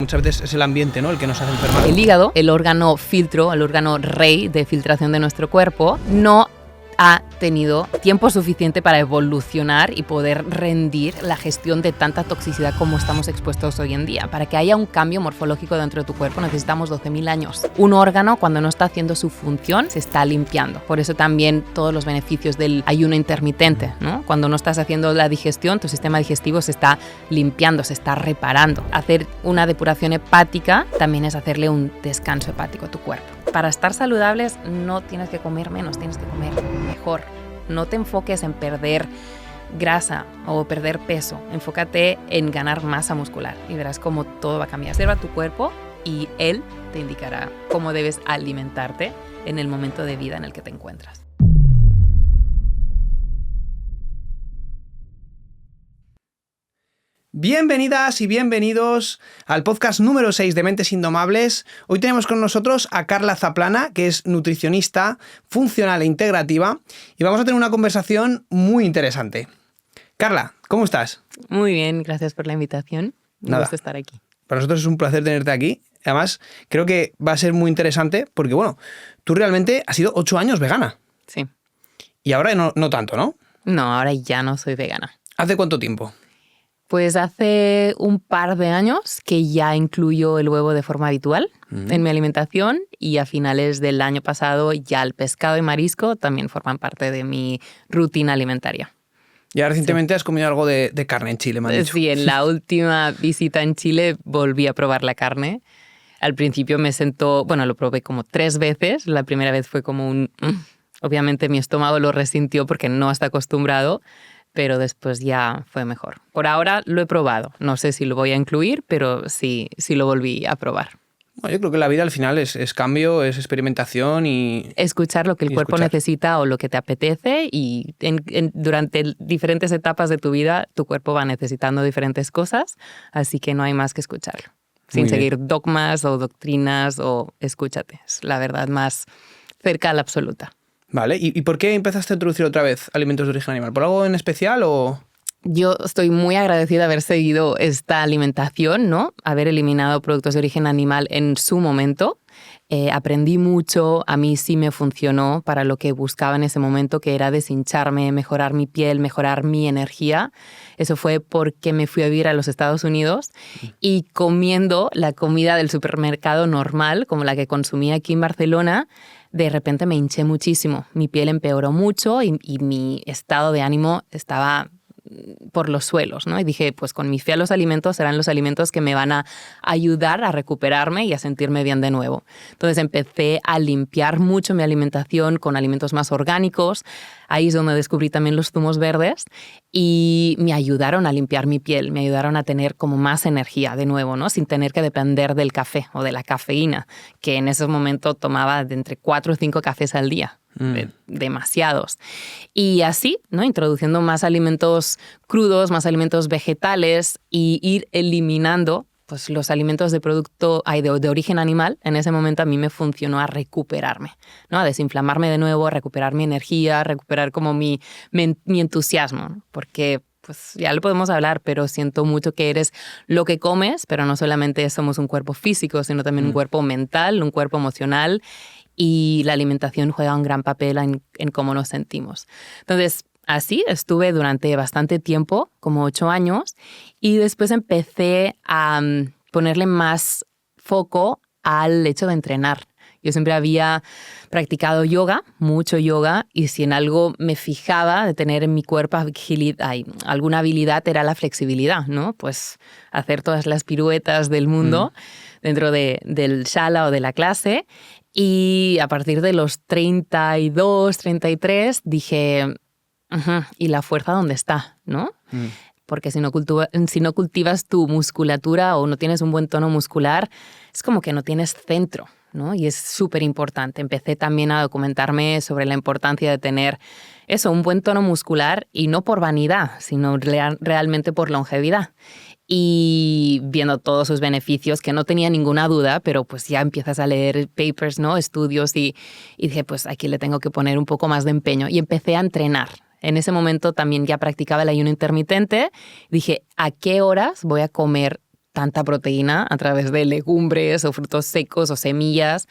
muchas veces es el ambiente, ¿no?, el que nos hace enfermar. El hígado, el órgano filtro, el órgano rey de filtración de nuestro cuerpo, no ha tenido tiempo suficiente para evolucionar y poder rendir la gestión de tanta toxicidad como estamos expuestos hoy en día. Para que haya un cambio morfológico dentro de tu cuerpo necesitamos 12.000 años. Un órgano, cuando no está haciendo su función, se está limpiando. Por eso también todos los beneficios del ayuno intermitente, ¿no? Cuando no estás haciendo la digestión, tu sistema digestivo se está limpiando, se está reparando. Hacer una depuración hepática también es hacerle un descanso hepático a tu cuerpo. Para estar saludables no tienes que comer menos, tienes que comer mejor. No te enfoques en perder grasa o perder peso. Enfócate en ganar masa muscular y verás cómo todo va a cambiar. Observa tu cuerpo y él te indicará cómo debes alimentarte en el momento de vida en el que te encuentras. Bienvenidas y bienvenidos al podcast número 6 de Mentes Indomables. Hoy tenemos con nosotros a Carla Zaplana, que es nutricionista funcional e integrativa, y vamos a tener una conversación muy interesante. Carla, ¿cómo estás? Muy bien, gracias por la invitación. Me gusta estar aquí. Para nosotros es un placer tenerte aquí. Además, creo que va a ser muy interesante porque, bueno, tú realmente has sido 8 años vegana. Sí. Y ahora no tanto, ¿no? No, ahora ya no soy vegana. ¿Hace cuánto tiempo? Pues hace un par de años que ya incluyo el huevo de forma habitual en mi alimentación, y a finales del año pasado ya el pescado y marisco también forman parte de mi rutina alimentaria. Ya recientemente has comido algo de carne en Chile, me has dicho. Sí, en la última visita en Chile volví a probar la carne. Al principio me sentó, lo probé como 3 veces. La primera vez fue como obviamente mi estómago lo resintió porque no está acostumbrado, pero después ya fue mejor. Por ahora lo he probado. No sé si lo voy a incluir, pero sí lo volví a probar. Bueno, yo creo que la vida al final es cambio, es experimentación y... Escuchar lo que el cuerpo necesita o lo que te apetece, y durante diferentes etapas de tu vida tu cuerpo va necesitando diferentes cosas, así que no hay más que escucharlo. Sin seguir dogmas o doctrinas, o escúchate. Es la verdad más cerca a la absoluta. Vale, ¿y por qué empezaste a introducir otra vez alimentos de origen animal? ¿Por algo en especial o...? Yo estoy muy agradecida de haber seguido esta alimentación, ¿no? Haber eliminado productos de origen animal en su momento. Aprendí mucho, a mí sí me funcionó para lo que buscaba en ese momento, que era deshincharme, mejorar mi piel, mejorar mi energía. Eso fue porque me fui a vivir a los Estados Unidos y comiendo la comida del supermercado normal, como la que consumía aquí en Barcelona, de repente me hinché muchísimo. Mi piel empeoró mucho y mi estado de ánimo estaba por los suelos, ¿no? Y dije, pues con mi fe a los alimentos serán los alimentos que me van a ayudar a recuperarme y a sentirme bien de nuevo. Entonces empecé a limpiar mucho mi alimentación con alimentos más orgánicos. Ahí es donde descubrí también los zumos verdes y me ayudaron a limpiar mi piel, me ayudaron a tener como más energía de nuevo, ¿no? Sin tener que depender del café o de la cafeína, que en ese momento tomaba de entre 4 o 5 cafés al día. Demasiados. Y así, ¿no? Introduciendo más alimentos crudos, más alimentos vegetales, y ir eliminando pues, los alimentos de origen animal. En ese momento a mí me funcionó a recuperarme, ¿no? A desinflamarme de nuevo, a recuperar mi energía, a recuperar como mi entusiasmo, ¿no? Porque pues ya lo podemos hablar, pero siento mucho que eres lo que comes, pero no solamente somos un cuerpo físico, sino también un cuerpo mental, un cuerpo emocional. Y la alimentación juega un gran papel en cómo nos sentimos. Entonces, así estuve durante bastante tiempo, como 8 años, y después empecé a ponerle más foco al hecho de entrenar. Yo siempre había practicado yoga, mucho yoga, y si en algo me fijaba de tener en mi cuerpo alguna habilidad, era la flexibilidad, ¿no? Pues hacer todas las piruetas del mundo dentro del shala o de la clase. Y a partir de los 32, 33, dije, ¿y la fuerza dónde está? ¿No? Porque si no cultivas tu musculatura o no tienes un buen tono muscular, es como que no tienes centro, ¿no? Y es súper importante. Empecé también a documentarme sobre la importancia de tener un buen tono muscular, y no por vanidad, sino realmente por longevidad. Y viendo todos sus beneficios, que no tenía ninguna duda, pero pues ya empiezas a leer papers, ¿no? Estudios, y dije, pues aquí le tengo que poner un poco más de empeño. Y empecé a entrenar. En ese momento también ya practicaba el ayuno intermitente. Dije, ¿a qué horas voy a comer tanta proteína a través de legumbres o frutos secos o semillas.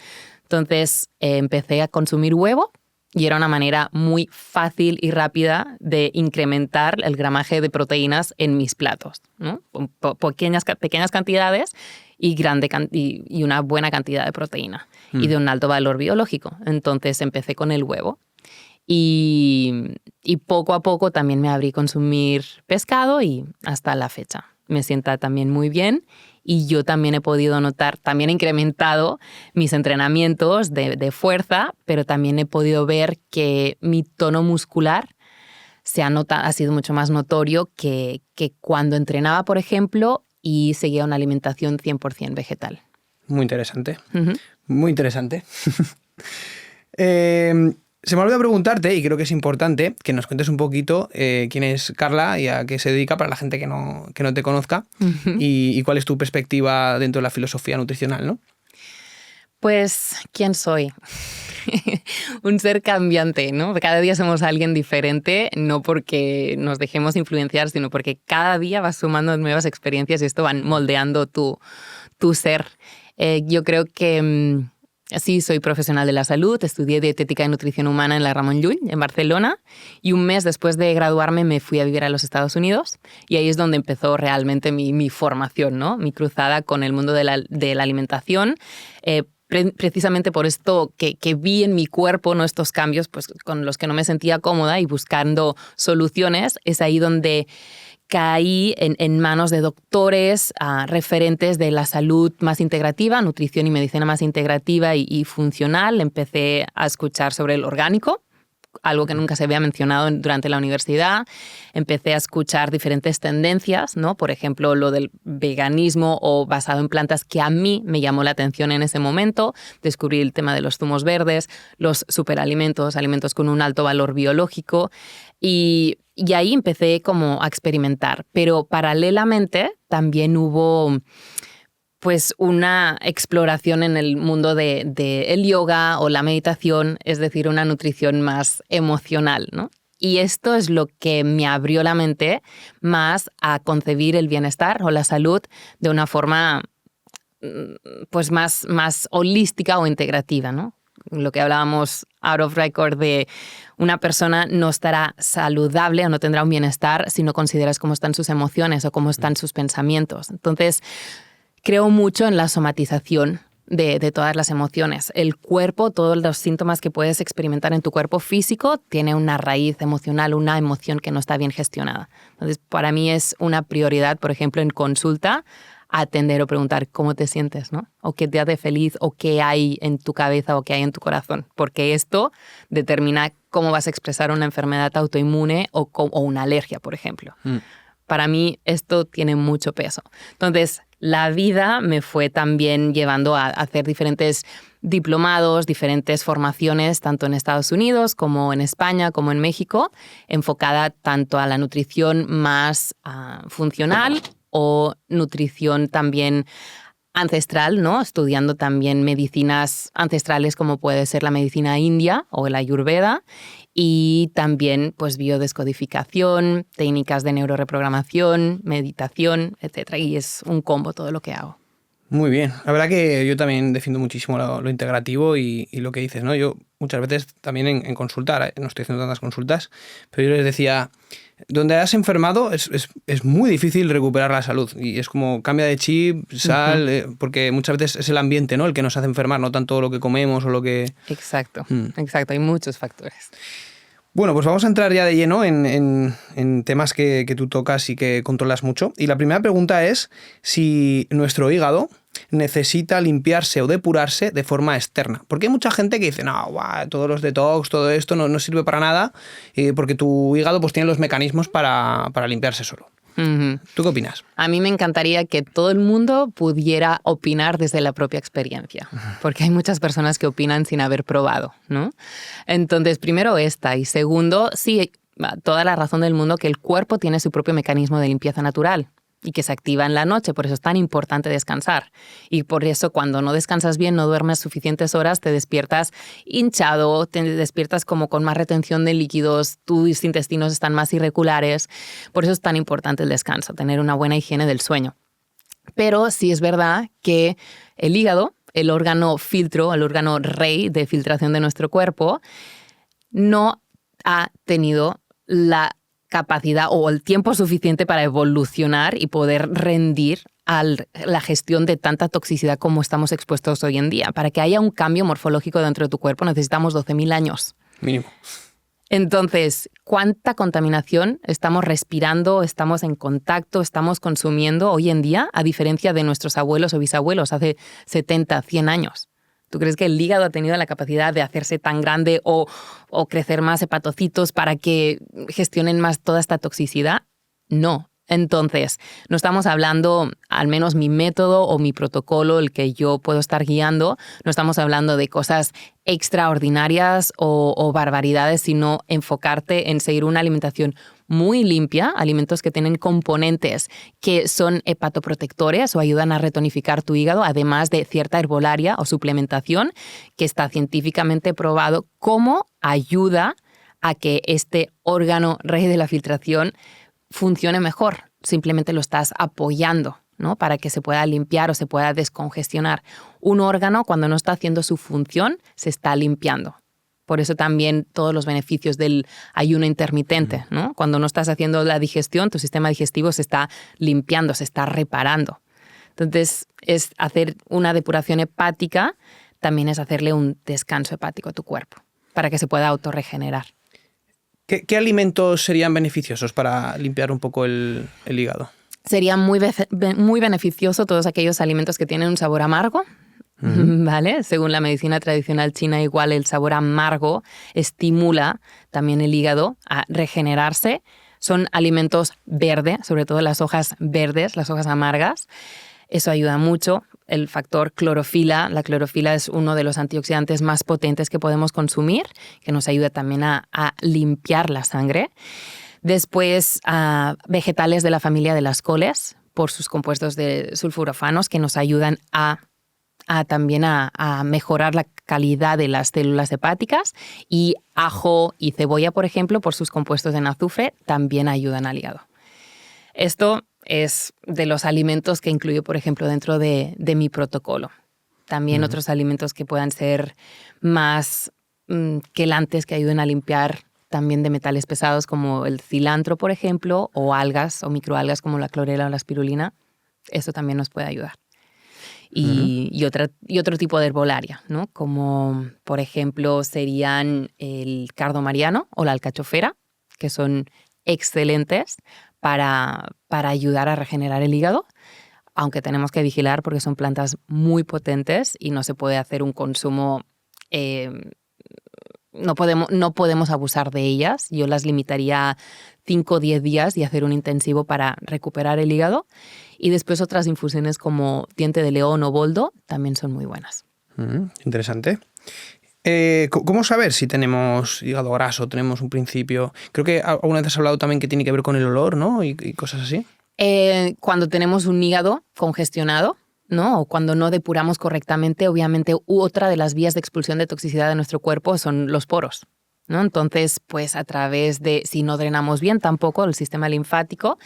Entonces empecé a consumir huevo y era una manera muy fácil y rápida de incrementar el gramaje de proteínas en mis platos, ¿no? Pequeñas cantidades y una buena cantidad de proteína y de un alto valor biológico. Entonces empecé con el huevo y poco a poco también me abrí a consumir pescado y hasta la fecha. Me sienta también muy bien y yo también he podido notar, también he incrementado mis entrenamientos de fuerza, pero también he podido ver que mi tono muscular ha sido mucho más notorio que cuando entrenaba, por ejemplo, y seguía una alimentación 100% vegetal. Muy interesante. Uh-huh. Muy interesante. Se me olvidó preguntarte, y creo que es importante, que nos cuentes un poquito quién es Carla y a qué se dedica para la gente que no te conozca, uh-huh, y cuál es tu perspectiva dentro de la filosofía nutricional, ¿no? Pues, ¿quién soy? Un ser cambiante, ¿no? Cada día somos alguien diferente, no porque nos dejemos influenciar, sino porque cada día vas sumando nuevas experiencias y esto van moldeando tu ser. Yo creo que sí, soy profesional de la salud, estudié dietética y nutrición humana en la Ramon Llull, en Barcelona, y un mes después de graduarme me fui a vivir a los Estados Unidos y ahí es donde empezó realmente mi formación, ¿no? Mi cruzada con el mundo de la alimentación. Precisamente por esto que vi en mi cuerpo, ¿no? Estos cambios pues, con los que no me sentía cómoda y buscando soluciones, es ahí donde caí en manos de doctores referentes de la salud más integrativa, nutrición y medicina más integrativa y funcional. Empecé a escuchar sobre el orgánico, algo que nunca se había mencionado durante la universidad. Empecé a escuchar diferentes tendencias, ¿no? Por ejemplo, lo del veganismo o basado en plantas, que a mí me llamó la atención en ese momento. Descubrí el tema de los zumos verdes, los superalimentos, alimentos con un alto valor biológico. Y ahí empecé como a experimentar. Pero paralelamente también hubo pues una exploración en el mundo de el yoga o la meditación, es decir, una nutrición más emocional, ¿no? Y esto es lo que me abrió la mente más a concebir el bienestar o la salud de una forma pues más holística o integrativa, ¿no? Lo que hablábamos out of record de una persona no estará saludable o no tendrá un bienestar si no consideras cómo están sus emociones o cómo están sus pensamientos. Entonces, creo mucho en la somatización de todas las emociones. El cuerpo, todos los síntomas que puedes experimentar en tu cuerpo físico, tiene una raíz emocional, una emoción que no está bien gestionada. Entonces, para mí es una prioridad, por ejemplo, en consulta, atender o preguntar cómo te sientes, ¿no? O qué te hace feliz, o qué hay en tu cabeza o qué hay en tu corazón. Porque esto determina cómo vas a expresar una enfermedad autoinmune o una alergia, por ejemplo. Para mí esto tiene mucho peso. Entonces, la vida me fue también llevando a hacer diferentes diplomados, diferentes formaciones, tanto en Estados Unidos como en España, como en México, enfocada tanto a la nutrición más funcional o nutrición también ancestral, ¿no? Estudiando también medicinas ancestrales como puede ser la medicina india o la ayurveda, y también pues biodescodificación, técnicas de neuroreprogramación, meditación, etc. Y es un combo todo lo que hago. Muy bien. La verdad que yo también defiendo muchísimo lo integrativo y lo que dices, ¿no? Yo muchas veces también en consultar, no estoy haciendo tantas consultas, pero yo les decía, donde has enfermado es muy difícil recuperar la salud, y es como cambia de chip, sal, porque muchas veces es el ambiente, ¿no? El que nos hace enfermar, no tanto lo que comemos o lo que... Exacto, exacto, hay muchos factores. Bueno, pues vamos a entrar ya de lleno en temas que tú tocas y que controlas mucho. Y la primera pregunta es si nuestro hígado necesita limpiarse o depurarse de forma externa. Porque hay mucha gente que dice, no, todos los detox, todo esto no sirve para nada, porque tu hígado pues tiene los mecanismos para limpiarse solo. Uh-huh. ¿Tú qué opinas? A mí me encantaría que todo el mundo pudiera opinar desde la propia experiencia, porque hay muchas personas que opinan sin haber probado, ¿no? Entonces, primero esta, y segundo, sí, toda la razón del mundo que el cuerpo tiene su propio mecanismo de limpieza natural y que se activa en la noche, por eso es tan importante descansar. Y por eso cuando no descansas bien, no duermes suficientes horas, te despiertas hinchado, te despiertas como con más retención de líquidos, tus intestinos están más irregulares. Por eso es tan importante el descanso, tener una buena higiene del sueño. Pero sí es verdad que el hígado, el órgano filtro, el órgano rey de filtración de nuestro cuerpo, no ha tenido la capacidad o el tiempo suficiente para evolucionar y poder rendir a la gestión de tanta toxicidad como estamos expuestos hoy en día. Para que haya un cambio morfológico dentro de tu cuerpo necesitamos 12.000 años. Mínimo. Entonces, ¿cuánta contaminación estamos respirando, estamos en contacto, estamos consumiendo hoy en día, a diferencia de nuestros abuelos o bisabuelos hace 70, 100 años? ¿Tú crees que el hígado ha tenido la capacidad de hacerse tan grande o crecer más hepatocitos para que gestionen más toda esta toxicidad? No. Entonces, no estamos hablando, al menos mi método o mi protocolo, el que yo puedo estar guiando, no estamos hablando de cosas extraordinarias o barbaridades, sino enfocarte en seguir una alimentación muy limpia, alimentos que tienen componentes que son hepatoprotectores o ayudan a retonificar tu hígado, además de cierta herbolaria o suplementación que está científicamente probado como ayuda a que este órgano rey de la filtración funcione mejor. Simplemente lo estás apoyando, ¿no? Para que se pueda limpiar o se pueda descongestionar. Un órgano, cuando no está haciendo su función, se está limpiando. Por eso también todos los beneficios del ayuno intermitente, ¿no? Cuando no estás haciendo la digestión, tu sistema digestivo se está limpiando, se está reparando. Entonces, es hacer una depuración hepática, también es hacerle un descanso hepático a tu cuerpo para que se pueda autorregenerar. ¿Qué alimentos serían beneficiosos para limpiar un poco el hígado? Sería muy beneficioso todos aquellos alimentos que tienen un sabor amargo, ¿vale? Según la medicina tradicional china, igual el sabor amargo estimula también el hígado a regenerarse. Son alimentos verdes, sobre todo las hojas verdes, las hojas amargas. Eso ayuda mucho. El factor clorofila, la clorofila es uno de los antioxidantes más potentes que podemos consumir, que nos ayuda también a limpiar la sangre. Después, vegetales de la familia de las coles, por sus compuestos de sulforafanos, que nos ayudan también a mejorar la calidad de las células hepáticas. Y ajo y cebolla, por ejemplo, por sus compuestos en azufre, también ayudan al hígado. Esto es de los alimentos que incluyo, por ejemplo, dentro de mi protocolo. También otros alimentos que puedan ser más quelantes, que ayuden a limpiar también de metales pesados, como el cilantro, por ejemplo, o algas o microalgas como la clorela o la espirulina. Eso también nos puede ayudar. Y otro tipo de herbolaria, ¿no? Como, por ejemplo, serían el cardo mariano o la alcachofera, que son excelentes para ayudar a regenerar el hígado, aunque tenemos que vigilar porque son plantas muy potentes y no se puede hacer un consumo, no podemos abusar de ellas. Yo las limitaría a 5 o 10 días y hacer un intensivo para recuperar el hígado. Y después otras infusiones como diente de león o boldo también son muy buenas. Interesante. ¿Cómo saber si tenemos hígado graso, tenemos un principio? Creo que alguna vez has hablado también que tiene que ver con el olor, ¿no? Y cosas así. Cuando tenemos un hígado congestionado, ¿no? O cuando no depuramos correctamente, obviamente otra de las vías de expulsión de toxicidad de nuestro cuerpo son los poros, ¿no? Entonces, pues a través de, si no drenamos bien tampoco el sistema linfático,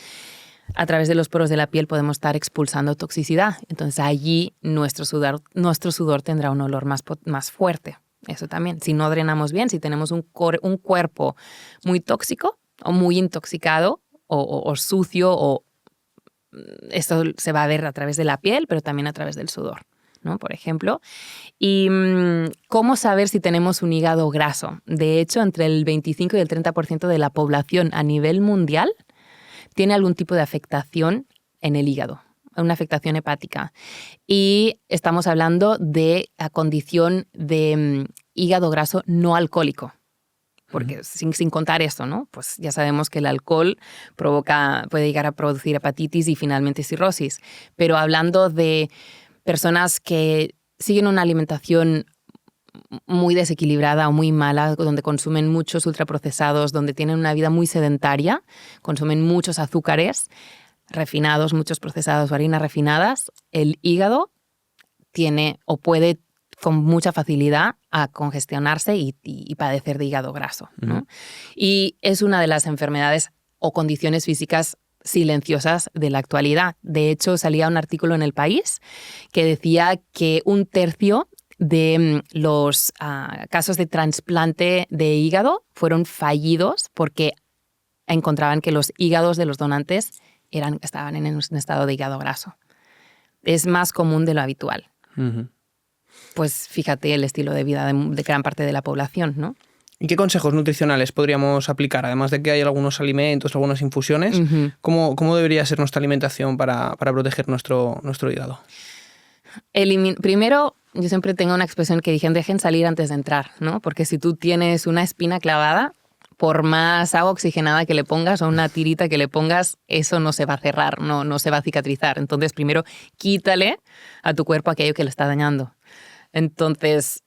a través de los poros de la piel podemos estar expulsando toxicidad. Entonces allí nuestro sudor tendrá un olor más fuerte. Eso también. Si no drenamos bien, si tenemos un cuerpo muy tóxico o muy intoxicado o sucio, o esto se va a ver a través de la piel, pero también a través del sudor, ¿no? Por ejemplo. ¿Y cómo saber si tenemos un hígado graso? De hecho, entre el 25 y el 30% de la población a nivel mundial tiene algún tipo de afectación en el hígado, una afectación hepática. Y estamos hablando de la condición de hígado graso no alcohólico. Porque sin contar esto, ¿no? Pues ya sabemos que el alcohol puede llegar a producir hepatitis y finalmente cirrosis. Pero hablando de personas que siguen una alimentación muy desequilibrada o muy mala, donde consumen muchos ultraprocesados, donde tienen una vida muy sedentaria, consumen muchos azúcares refinados, muchos procesados o harinas refinadas, el hígado tiene o puede con mucha facilidad a congestionarse y padecer de hígado graso, ¿no? Y es una de las enfermedades o condiciones físicas silenciosas de la actualidad. De hecho, salía un artículo en El País que decía que 1/3 de los casos de trasplante de hígado fueron fallidos porque encontraban que los hígados de los donantes estaban en un estado de hígado graso. Es más común de lo habitual. Uh-huh. Pues fíjate el estilo de vida de gran parte de la población, ¿no? ¿Y qué consejos nutricionales podríamos aplicar? Además de que hay algunos alimentos, algunas infusiones, Uh-huh. ¿cómo debería ser nuestra alimentación para proteger nuestro hígado? Primero, yo siempre tengo una expresión que dicen, dejen salir antes de entrar, ¿no? Porque si tú tienes una espina clavada, por más agua oxigenada que le pongas o una tirita que le pongas, eso no se va a cerrar, no se va a cicatrizar. Entonces, primero, quítale a tu cuerpo aquello que le está dañando. Entonces,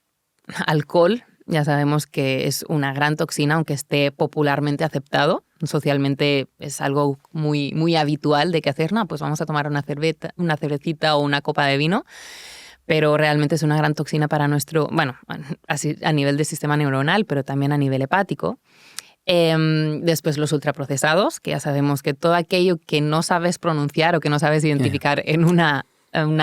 alcohol, ya sabemos que es una gran toxina, aunque esté popularmente aceptado. Socialmente es algo muy, muy habitual de que hacer, no, pues vamos a tomar una cervecita o una copa de vino, pero realmente es una gran toxina para así a nivel del sistema neuronal, pero también a nivel hepático. Después los ultraprocesados, que ya sabemos que todo aquello que no sabes pronunciar o que no sabes identificar en una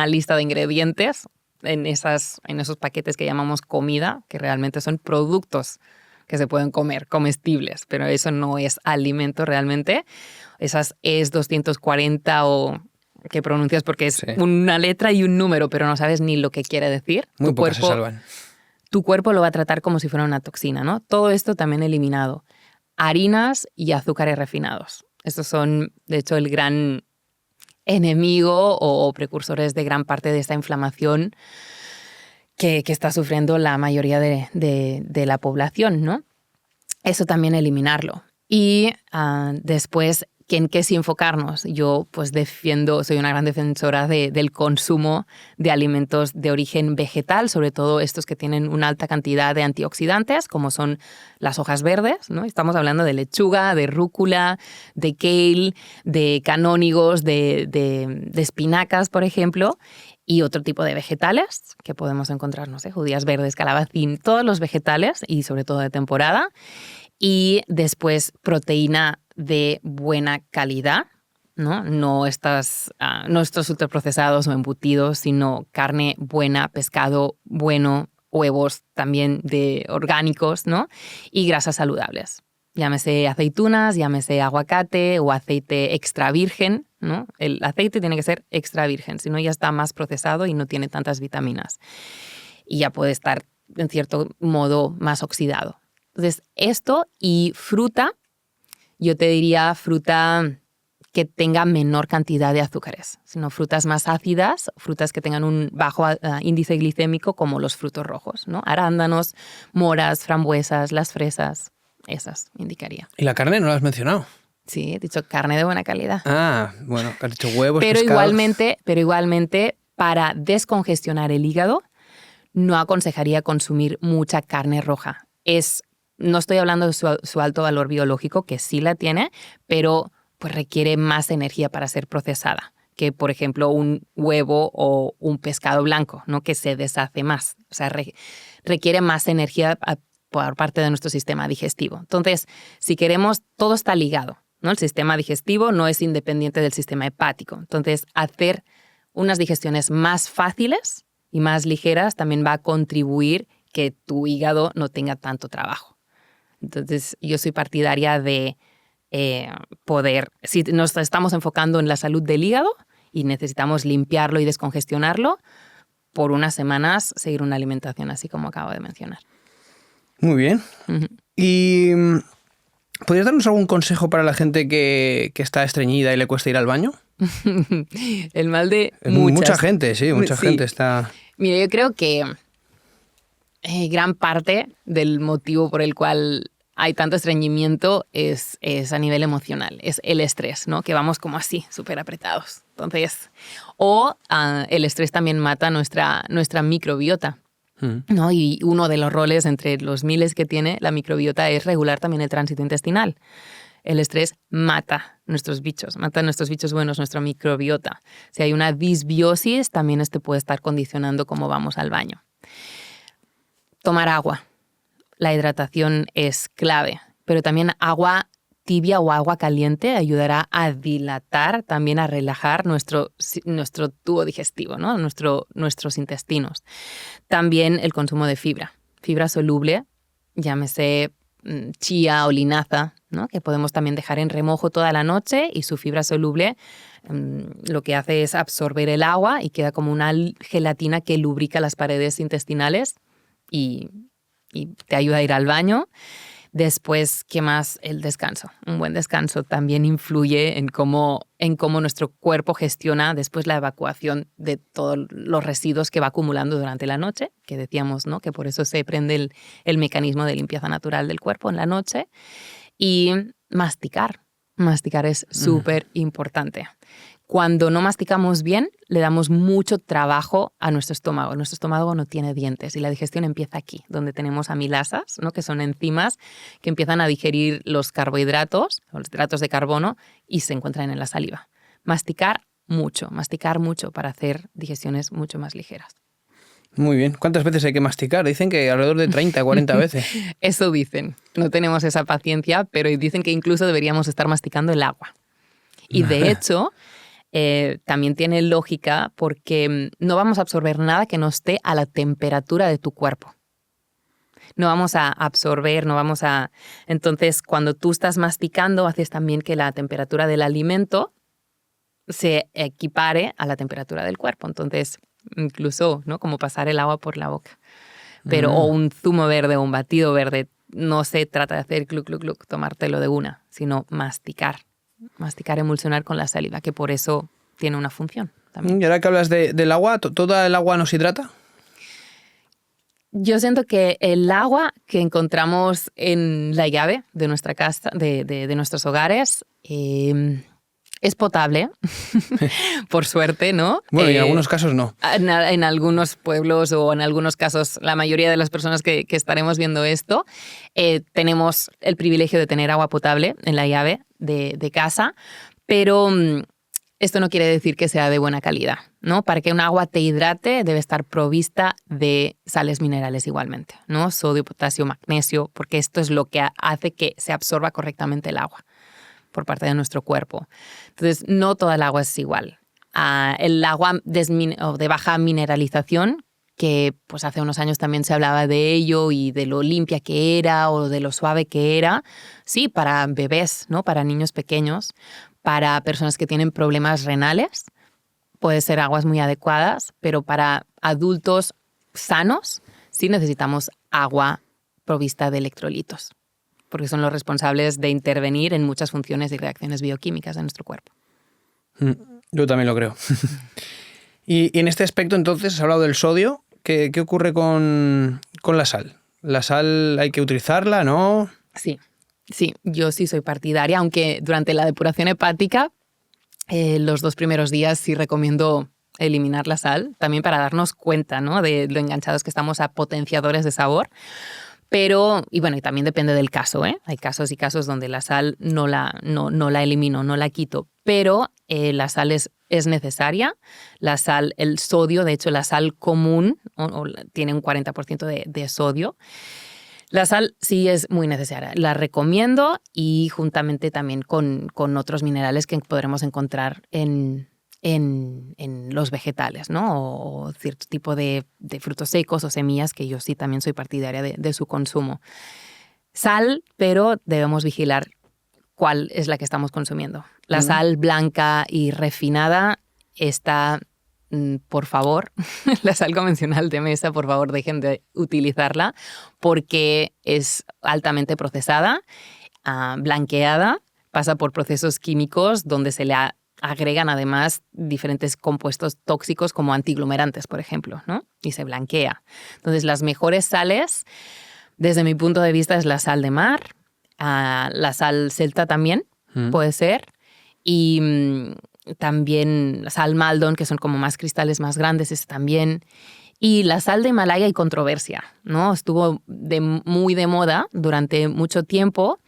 lista de ingredientes, en esos paquetes que llamamos comida, que realmente son productos que se pueden comer, comestibles, pero eso no es alimento realmente. Esas es 240 o que pronuncias porque es una letra y un número, pero no sabes ni lo que quiere decir. Muy pocas se salvan. Tu cuerpo lo va a tratar como si fuera una toxina, ¿no? Todo esto también eliminado. Harinas y azúcares refinados. Estos son, de hecho, el gran enemigo o precursores de gran parte de esta inflamación que está sufriendo la mayoría de la población, ¿no? Eso también eliminarlo. Y después, ¿en qué sí enfocarnos? Yo pues soy una gran defensora del consumo de alimentos de origen vegetal, sobre todo estos que tienen una alta cantidad de antioxidantes, como son las hojas verdes, ¿no? Estamos hablando de lechuga, de rúcula, de kale, de canónigos, de espinacas, por ejemplo, y otro tipo de vegetales que podemos encontrar, no sé, judías verdes, calabacín, todos los vegetales y sobre todo de temporada. Y después proteína de buena calidad, ¿no? No estos ultraprocesados o embutidos, sino carne buena, pescado bueno, huevos también de orgánicos, ¿no? Y grasas saludables. Llámese aceitunas, llámese aguacate o aceite extra virgen, ¿no? El aceite tiene que ser extra virgen, si no ya está más procesado y no tiene tantas vitaminas. Y ya puede estar, en cierto modo, más oxidado. Entonces, esto y fruta, yo te diría fruta que tenga menor cantidad de azúcares, sino frutas más ácidas, frutas que tengan un bajo índice glicémico como los frutos rojos, ¿no? Arándanos, moras, frambuesas, las fresas, esas indicaría. ¿Y la carne no la has mencionado? Sí, he dicho carne de buena calidad. Ah, bueno, has dicho huevos, pero pescados. igualmente, para descongestionar el hígado, no aconsejaría consumir mucha carne roja. No estoy hablando de su alto valor biológico, que sí la tiene, pero pues requiere más energía para ser procesada que, por ejemplo, un huevo o un pescado blanco, ¿no? Que se deshace más. O sea, requiere más energía por parte de nuestro sistema digestivo. Entonces, si queremos, todo está ligado, ¿no? El sistema digestivo no es independiente del sistema hepático. Entonces, hacer unas digestiones más fáciles y más ligeras también va a contribuir que tu hígado no tenga tanto trabajo. Entonces, yo soy partidaria de si nos estamos enfocando en la salud del hígado y necesitamos limpiarlo y descongestionarlo, por unas semanas seguir una alimentación así como acabo de mencionar. Muy bien. Uh-huh. ¿Y podrías darnos algún consejo para la gente que está estreñida y le cuesta ir al baño? El mal de mucha gente, sí, mucha gente está... Mira, yo creo que gran parte del motivo por el cual hay tanto estreñimiento es a nivel emocional, es el estrés, ¿no? Que vamos como así, súper apretados. Entonces, el estrés también mata nuestra microbiota, ¿no? Y uno de los roles entre los miles que tiene la microbiota es regular también el tránsito intestinal. El estrés mata nuestros bichos buenos, nuestra microbiota. Si hay una disbiosis, también puede estar condicionando cómo vamos al baño. Tomar agua. La hidratación es clave, pero también agua tibia o agua caliente ayudará a dilatar, también a relajar nuestro tubo digestivo, ¿no? Nuestros intestinos. También el consumo de fibra soluble, llámese chía o linaza, ¿no? Que podemos también dejar en remojo toda la noche y su fibra soluble lo que hace es absorber el agua y queda como una gelatina que lubrica las paredes intestinales y te ayuda a ir al baño. Después, ¿qué más? El descanso. Un buen descanso también influye en cómo nuestro cuerpo gestiona después la evacuación de todos los residuos que va acumulando durante la noche, que decíamos, ¿no? Que por eso se prende el mecanismo de limpieza natural del cuerpo en la noche. Y masticar. Masticar es súper importante. Cuando no masticamos bien, le damos mucho trabajo a nuestro estómago. Nuestro estómago no tiene dientes y la digestión empieza aquí, donde tenemos amilasas, ¿no? Que son enzimas que empiezan a digerir los carbohidratos, o los hidratos de carbono, y se encuentran en la saliva. Masticar mucho para hacer digestiones mucho más ligeras. Muy bien. ¿Cuántas veces hay que masticar? Dicen que alrededor de 30, 40 veces. Eso dicen. No tenemos esa paciencia, pero dicen que incluso deberíamos estar masticando el agua. Y de hecho... también tiene lógica porque no vamos a absorber nada que no esté a la temperatura de tu cuerpo. No vamos a absorber, Entonces, cuando tú estás masticando, haces también que la temperatura del alimento se equipare a la temperatura del cuerpo. Entonces, incluso, ¿no? Como pasar el agua por la boca. Pero, o un zumo verde o un batido verde, no se trata de hacer gluc, gluc, gluc, tomártelo de una, sino masticar. Masticar, emulsionar con la saliva, que por eso tiene una función también. Y ahora que hablas del agua, ¿toda el agua nos hidrata? Yo siento que el agua que encontramos en la llave de nuestra casa, de nuestros hogares, es potable, por suerte, ¿no? Bueno, y en algunos casos no. En algunos pueblos o en algunos casos, la mayoría de las personas que estaremos viendo esto, tenemos el privilegio de tener agua potable en la llave de casa, pero esto no quiere decir que sea de buena calidad, ¿no? Para que un agua te hidrate debe estar provista de sales minerales igualmente, ¿no? Sodio, potasio, magnesio, porque esto es lo que hace que se absorba correctamente el agua por parte de nuestro cuerpo. Entonces, no toda el agua es igual. El agua de baja mineralización, que pues hace unos años también se hablaba de ello y de lo limpia que era o de lo suave que era, sí, para bebés, ¿no? Para niños pequeños, para personas que tienen problemas renales, puede ser aguas muy adecuadas, pero para adultos sanos sí necesitamos agua provista de electrolitos, porque son los responsables de intervenir en muchas funciones y reacciones bioquímicas de nuestro cuerpo. Yo también lo creo. Y en este aspecto, entonces, has hablado del sodio. ¿Qué ocurre con la sal? ¿La sal hay que utilizarla, no? Sí, yo sí soy partidaria, aunque durante la depuración hepática, los 2 primeros días sí recomiendo eliminar la sal, también para darnos cuenta, ¿no? De lo enganchados que estamos a potenciadores de sabor. Pero, y también depende del caso, ¿eh? Hay casos y casos donde la sal no la elimino, no la quito, pero la sal es necesaria. La sal, el sodio, de hecho la sal común tiene un 40% de sodio. La sal sí es muy necesaria, la recomiendo y juntamente también con otros minerales que podremos encontrar en los vegetales, ¿no? O cierto tipo de frutos secos o semillas, que yo sí también soy partidaria de su consumo. Sal, pero debemos vigilar cuál es la que estamos consumiendo. La sal blanca y refinada está, por favor, la sal convencional de mesa, por favor, dejen de utilizarla porque es altamente procesada, blanqueada, pasa por procesos químicos donde se le agregan además diferentes compuestos tóxicos como antiglomerantes, por ejemplo, ¿no? Y se blanquea. Entonces, las mejores sales, desde mi punto de vista, es la sal de mar, la sal celta también puede ser, y también la sal Maldon, que son como más cristales más grandes, ese también. Y la sal de Himalaya hay controversia, ¿no? Estuvo muy de moda durante mucho tiempo.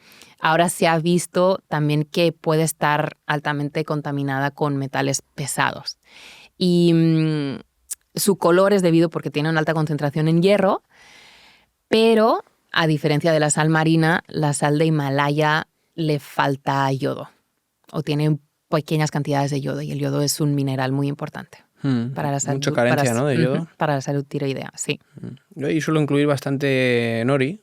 Ahora se ha visto también que puede estar altamente contaminada con metales pesados. Y su color es debido porque tiene una alta concentración en hierro, pero a diferencia de la sal marina, la sal de Himalaya le falta yodo o tiene pequeñas cantidades de yodo y el yodo es un mineral muy importante para la salud. Mucha carencia, ¿no? De yodo. Para la salud tiroidea, sí. Yo ahí suelo incluir bastante nori,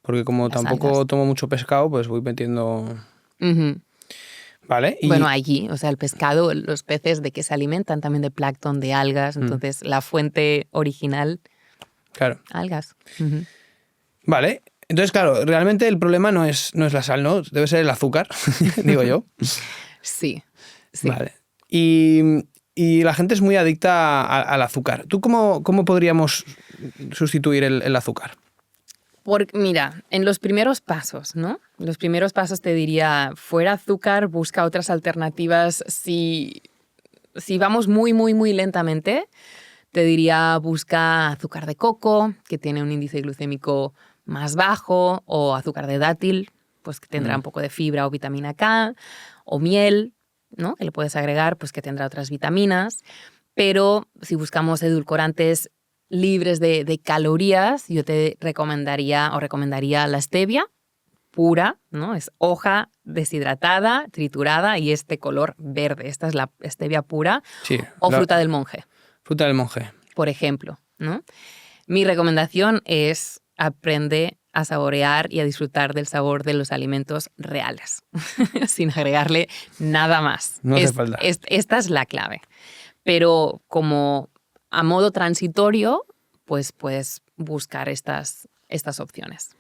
porque como Las tampoco algas. tomo mucho pescado, pues voy metiendo... Ujú. Vale. Y... Bueno, allí, o sea, el pescado, los peces de que se alimentan también de plancton, de algas, entonces la fuente original, Claro. algas. Vale. Entonces, claro, realmente el problema no es la sal, ¿no? Debe ser el azúcar, digo yo. Sí, sí. Vale. Y la gente es muy adicta al azúcar. ¿Tú cómo podríamos sustituir el azúcar? Mira, en los primeros pasos, ¿no? Los primeros pasos te diría, fuera azúcar, busca otras alternativas. Si vamos muy, muy, muy lentamente, te diría, busca azúcar de coco, que tiene un índice glucémico más bajo, o azúcar de dátil, pues que tendrá un poco de fibra o vitamina K, o miel, ¿no? Que le puedes agregar, pues que tendrá otras vitaminas. Pero si buscamos edulcorantes libres de calorías, yo te recomendaría la stevia pura, ¿no? Es hoja deshidratada, triturada y este color verde. Esta es la stevia pura. Sí. O fruta del monje. Fruta del monje. Por ejemplo, ¿no? Mi recomendación es aprende a saborear y a disfrutar del sabor de los alimentos reales, sin agregarle nada más. No hace falta. Esta es la clave. Pero como a modo transitorio, pues puedes buscar estas opciones.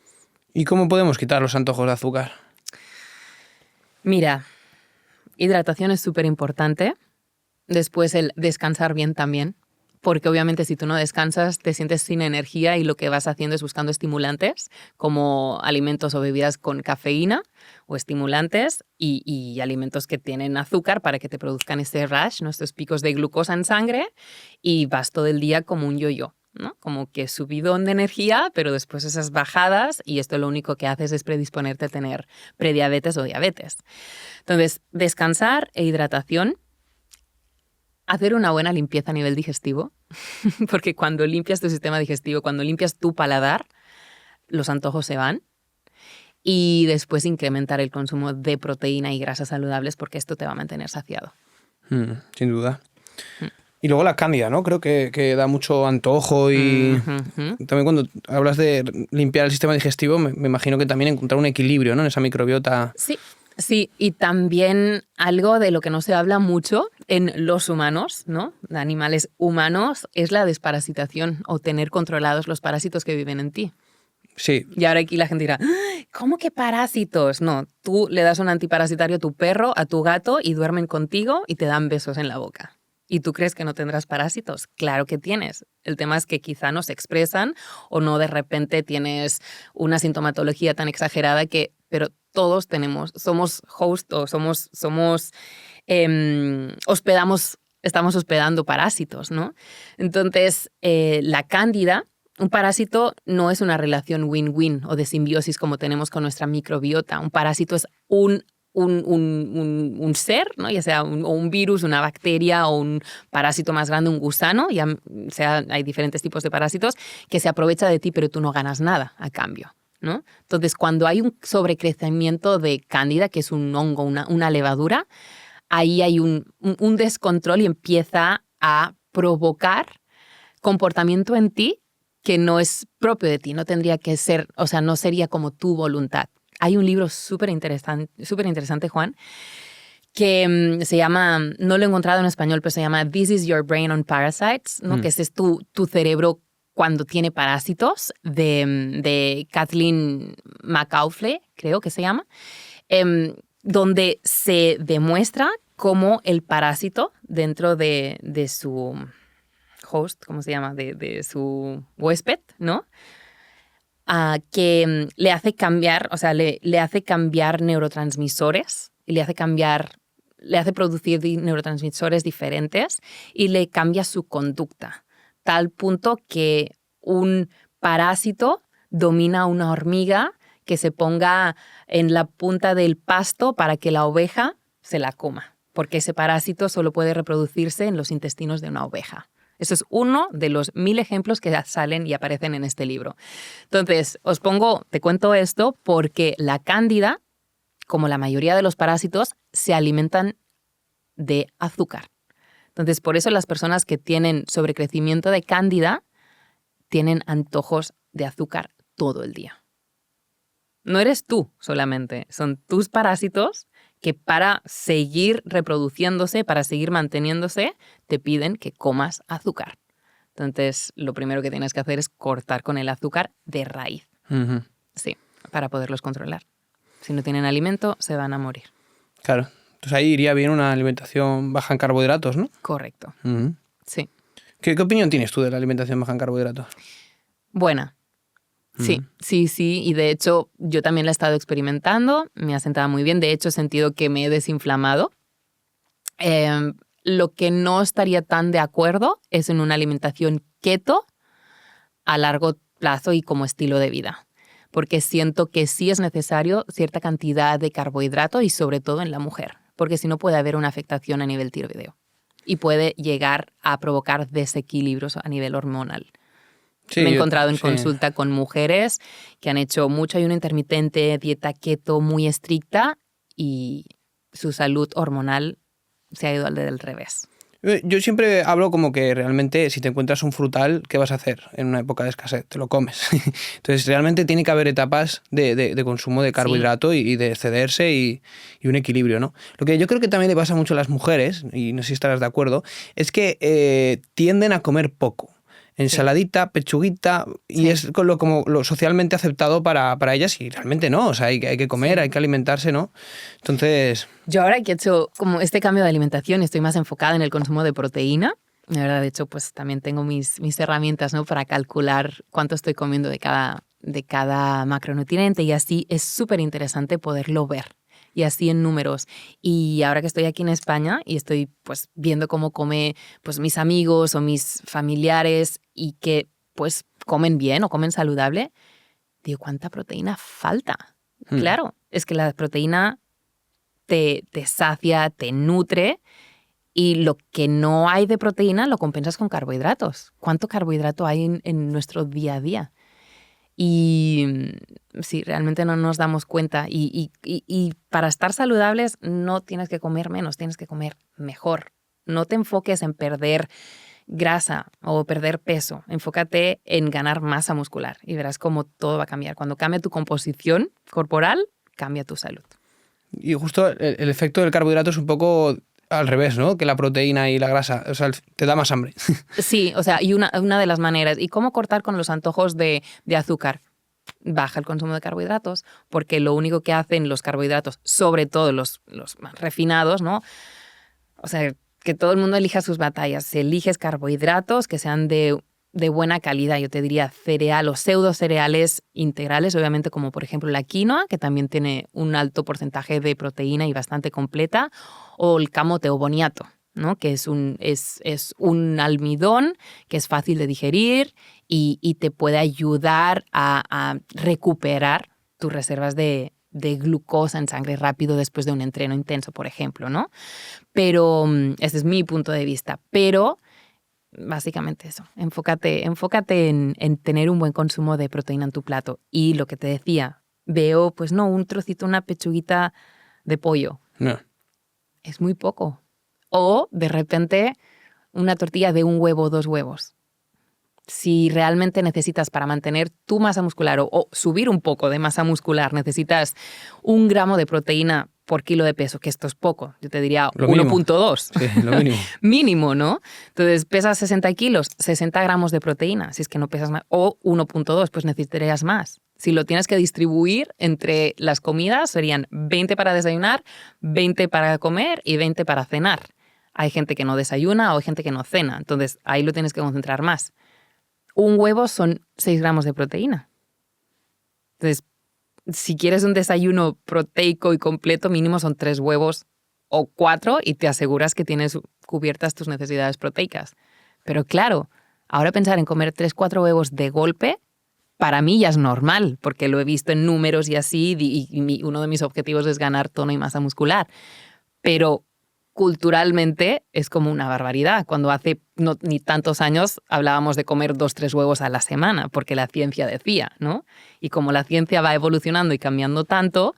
¿Y cómo podemos quitar los antojos de azúcar? Mira, hidratación es súper importante. Después el descansar bien también. Porque obviamente si tú no descansas te sientes sin energía y lo que vas haciendo es buscando estimulantes como alimentos o bebidas con cafeína o estimulantes y alimentos que tienen azúcar para que te produzcan este rush, ¿no? Estos picos de glucosa en sangre y vas todo el día como un yo-yo, ¿no? Como que subidón de energía, pero después esas bajadas y esto lo único que haces es predisponerte a tener prediabetes o diabetes. Entonces, descansar e hidratación. Hacer una buena limpieza a nivel digestivo, porque cuando limpias tu sistema digestivo, cuando limpias tu paladar, los antojos se van. Y después incrementar el consumo de proteína y grasas saludables, porque esto te va a mantener saciado. Sin duda. Y luego la cándida, ¿no? Creo que da mucho antojo y también cuando hablas de limpiar el sistema digestivo, me imagino que también encontrar un equilibrio, ¿no? En esa microbiota. Sí, y también algo de lo que no se habla mucho en los humanos, ¿no? Animales humanos, es la desparasitación o tener controlados los parásitos que viven en ti. Sí. Y ahora aquí la gente dirá, ¿cómo que parásitos? No, tú le das un antiparasitario a tu perro, a tu gato y duermen contigo y te dan besos en la boca. ¿Y tú crees que no tendrás parásitos? Claro que tienes. El tema es que quizá no se expresan o no de repente tienes una sintomatología tan exagerada pero todos somos host o estamos hospedando parásitos, ¿no? Entonces, la cándida, un parásito no es una relación win-win o de simbiosis como tenemos con nuestra microbiota. Un parásito es un ser, ¿no? Ya sea un virus, una bacteria o un parásito más grande, un gusano, hay diferentes tipos de parásitos que se aprovecha de ti, pero tú no ganas nada a cambio, ¿no? Entonces, cuando hay un sobrecrecimiento de cándida, que es un hongo, una levadura, ahí hay un descontrol y empieza a provocar comportamiento en ti que no es propio de ti, no tendría que ser, o sea, no sería como tu voluntad. Hay un libro súper interesante, Juan, que se llama, no lo he encontrado en español, pero se llama This is Your Brain on Parasites, ¿no? Que ese es tu cerebro cuando tiene parásitos, de Kathleen McAuliffe, creo que se llama, donde se demuestra cómo el parásito dentro de su host, ¿cómo se llama? De su huésped, ¿no? Que le hace cambiar, o sea, le hace cambiar neurotransmisores y le hace producir neurotransmisores diferentes y le cambia su conducta. Tal punto que un parásito domina a una hormiga que se ponga en la punta del pasto para que la oveja se la coma, porque ese parásito solo puede reproducirse en los intestinos de una oveja. Eso es uno de los 1000 ejemplos que salen y aparecen en este libro. Entonces, te cuento esto porque la cándida como la mayoría de los parásitos, se alimentan de azúcar. Entonces, por eso las personas que tienen sobrecrecimiento de cándida tienen antojos de azúcar todo el día. No eres tú solamente, son tus parásitos que para seguir reproduciéndose, para seguir manteniéndose, te piden que comas azúcar. Entonces, lo primero que tienes que hacer es cortar con el azúcar de raíz. Ujú. Sí, para poderlos controlar. Si no tienen alimento, se van a morir. Claro. Entonces ahí iría bien una alimentación baja en carbohidratos, ¿no? Correcto. Ujú. Sí. ¿Qué opinión tienes tú de la alimentación baja en carbohidratos? Buena. Sí, sí. Y de hecho, yo también la he estado experimentando. Me ha sentado muy bien. De hecho, he sentido que me he desinflamado. Lo que no estaría tan de acuerdo es en una alimentación keto a largo plazo y como estilo de vida. Porque siento que sí es necesario cierta cantidad de carbohidrato y sobre todo en la mujer. Porque si no puede haber una afectación a nivel tiroideo. Y puede llegar a provocar desequilibrios a nivel hormonal. Sí, Me he encontrado en sí. consulta con mujeres que han hecho mucho ayuno intermitente, dieta keto muy estricta y su salud hormonal se ha ido al del revés. Yo siempre hablo como que realmente si te encuentras un frutal, ¿qué vas a hacer en una época de escasez? Te lo comes. Entonces realmente tiene que haber etapas de consumo de carbohidrato y de excederse y un equilibrio, ¿no? Lo que yo creo que también le pasa mucho a las mujeres, y no sé si estarás de acuerdo, es que tienden a comer poco. Ensaladita, pechuguita, y es como lo socialmente aceptado para ellas, y realmente no, o sea, hay que comer, hay que alimentarse, ¿no? Entonces... Yo ahora que he hecho como este cambio de alimentación y estoy más enfocada en el consumo de proteína, la verdad, de hecho, pues también tengo mis herramientas, ¿no? Para calcular cuánto estoy comiendo de cada macronutriente y así es súper interesante poderlo ver. Y así en números. Y ahora que estoy aquí en España y estoy pues viendo cómo come pues mis amigos o mis familiares y que pues comen bien o comen saludable, digo, ¿cuánta proteína falta? Claro, es que la proteína te sacia, te nutre y lo que no hay de proteína lo compensas con carbohidratos. ¿Cuánto carbohidrato hay en nuestro día a día? Y sí, realmente no nos damos cuenta. Y para estar saludables no tienes que comer menos, tienes que comer mejor. No te enfoques en perder grasa o perder peso. Enfócate en ganar masa muscular y verás cómo todo va a cambiar. Cuando cambia tu composición corporal, cambia tu salud. Y justo el efecto del carbohidrato es un poco al revés, ¿no? Que la proteína y la grasa, o sea, te da más hambre. Sí, o sea, y una de las maneras. ¿Y cómo cortar con los antojos de azúcar? Baja el consumo de carbohidratos, porque lo único que hacen los carbohidratos, sobre todo los más refinados, ¿no? O sea, que todo el mundo elija sus batallas. Si eliges carbohidratos que sean de buena calidad, yo te diría cereal o pseudo cereales integrales, obviamente como por ejemplo la quinoa, que también tiene un alto porcentaje de proteína y bastante completa, o el camote o boniato, ¿no? Que es un almidón que es fácil de digerir y te puede ayudar a recuperar tus reservas de glucosa en sangre rápido después de un entreno intenso, por ejemplo, ¿no? Pero ese es mi punto de vista. Pero básicamente eso, enfócate en tener un buen consumo de proteína en tu plato. Y lo que te decía, veo, pues no, un trocito, una pechuguita de pollo. No. Es muy poco. O, de repente, una tortilla de un huevo o 2 huevos. Si realmente necesitas para mantener tu masa muscular o subir un poco de masa muscular, necesitas 1 gramo de proteína por kilo de peso, que esto es poco. Yo te diría 1.2. Sí, lo mínimo. Mínimo, ¿no? Entonces, pesas 60 kilos, 60 gramos de proteína, si es que no pesas más. O 1.2, pues necesitarías más. Si lo tienes que distribuir entre las comidas, serían 20 para desayunar, 20 para comer y 20 para cenar. Hay gente que no desayuna o hay gente que no cena. Entonces, ahí lo tienes que concentrar más. 1 huevo son 6 gramos de proteína. Entonces, si quieres un desayuno proteico y completo, mínimo son 3 huevos o 4 y te aseguras que tienes cubiertas tus necesidades proteicas. Pero claro, ahora pensar en comer 3-4 huevos de golpe, para mí ya es normal, porque lo he visto en números y así, y uno de mis objetivos es ganar tono y masa muscular. Pero culturalmente es como una barbaridad. Cuando hace ni tantos años hablábamos de comer 2-3 huevos a la semana, porque la ciencia decía, ¿no? Y como la ciencia va evolucionando y cambiando tanto,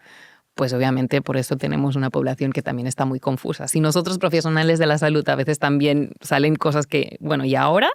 pues obviamente por eso tenemos una población que también está muy confusa. Si nosotros profesionales de la salud a veces también salen cosas que, bueno, ¿y ahora?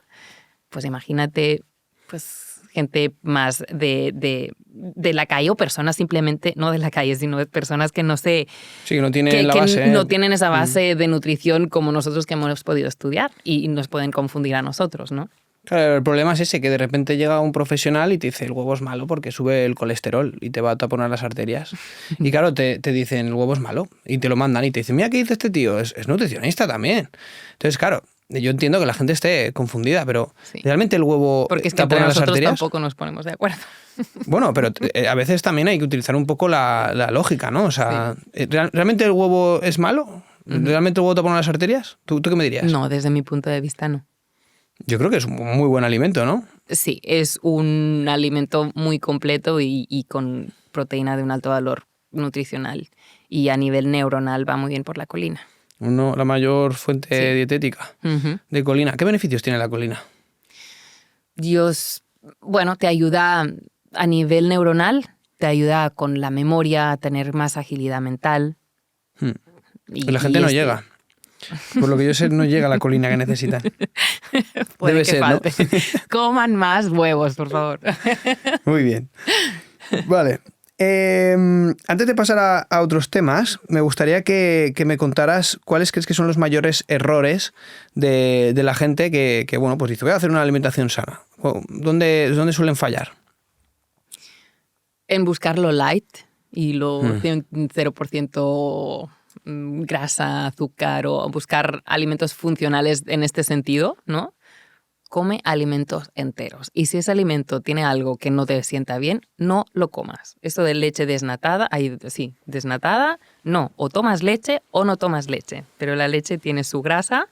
Pues imagínate, pues gente más de la calle o personas simplemente, no de la calle, sino de personas que no sé... Sí, que no tienen la base. No tienen esa base de nutrición como nosotros que hemos podido estudiar y nos pueden confundir a nosotros, ¿no? Claro, el problema es ese, que de repente llega un profesional y te dice el huevo es malo porque sube el colesterol y te va a taponar las arterias. Y claro, te dicen el huevo es malo y te lo mandan y te dicen, mira, ¿qué dice este tío? Es nutricionista también. Entonces, claro, yo entiendo que la gente esté confundida, pero Sí. ¿realmente el huevo Porque es que entre tapona las nosotros arterias? tampoco nos ponemos de acuerdo. Bueno, pero a veces también hay que utilizar un poco la lógica, ¿no? O sea, ¿realmente el huevo es malo? ¿Realmente el huevo tapona las arterias? ¿Tú qué me dirías? No, desde mi punto de vista no. Yo creo que es un muy buen alimento, ¿no? Sí, es un alimento muy completo y con proteína de un alto valor nutricional. Y a nivel neuronal va muy bien por la colina. La mayor fuente dietética Ujú. de colina. ¿Qué beneficios tiene la colina? Bueno, te ayuda a nivel neuronal, te ayuda con la memoria, a tener más agilidad mental. Y la gente no llega. Por lo que yo sé, no llega a la colina que necesitan. Puede Debe que ser, ¿no? falte. Coman más huevos, por favor. Muy bien. Vale. Antes de pasar a otros temas, me gustaría que me contaras cuáles crees que son los mayores errores de la gente que, bueno, pues dice, voy a hacer una alimentación sana. ¿Dónde suelen fallar? En buscar lo light y lo 0% grasa, azúcar o buscar alimentos funcionales en este sentido, ¿no? Come alimentos enteros. Y si ese alimento tiene algo que no te sienta bien, no lo comas. Esto de leche desnatada, desnatada, no. O tomas leche o no tomas leche. Pero la leche tiene su grasa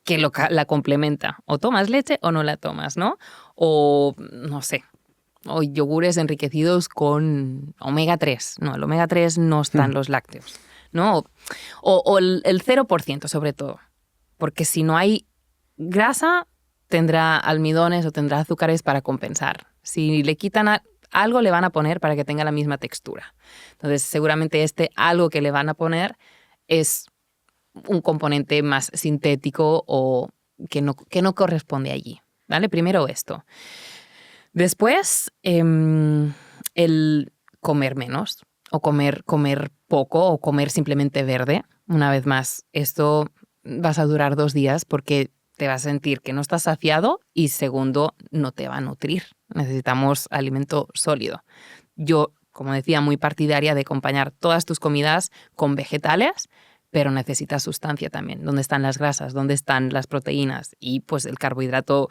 que la complementa. O tomas leche o no la tomas, ¿no? O, no sé, o yogures enriquecidos con omega 3. No, el omega 3 no está en los lácteos, ¿no? O el 0% sobre todo. Porque si no hay grasa, tendrá almidones o tendrá azúcares para compensar. Si le quitan algo, le van a poner para que tenga la misma textura. Entonces, seguramente algo que le van a poner es un componente más sintético o que no corresponde allí, ¿vale? Primero esto. Después, el comer menos o comer poco o comer simplemente verde. Una vez más, esto vas a durar 2 días porque te vas a sentir que no estás saciado y segundo, no te va a nutrir. Necesitamos alimento sólido. Yo, como decía, muy partidaria de acompañar todas tus comidas con vegetales, pero necesitas sustancia también. ¿Dónde están las grasas? ¿Dónde están las proteínas? Y pues el carbohidrato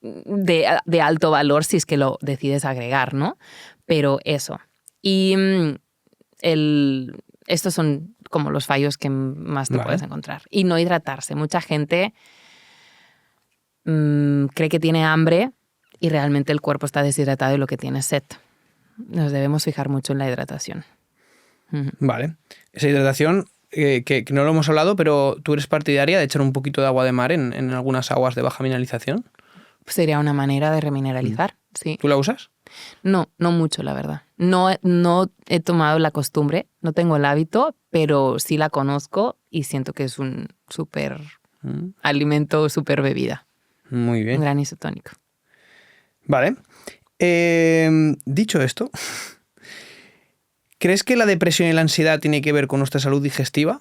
de alto valor si es que lo decides agregar, ¿no? Pero eso. Y estos son como los fallos que más te puedes encontrar. Y no hidratarse. Mucha gente cree que tiene hambre y realmente el cuerpo está deshidratado y lo que tiene es sed. Nos debemos fijar mucho en la hidratación. Vale. Esa hidratación, que no lo hemos hablado, pero ¿tú eres partidaria de echar un poquito de agua de mar en algunas aguas de baja mineralización? Sería una manera de remineralizar, sí. ¿Tú la usas? No mucho, la verdad. No he tomado la costumbre, no tengo el hábito, pero sí la conozco y siento que es un súper alimento, súper bebida. Muy bien. Un gran isotónico. Vale. Dicho esto, ¿crees que la depresión y la ansiedad tiene que ver con nuestra salud digestiva?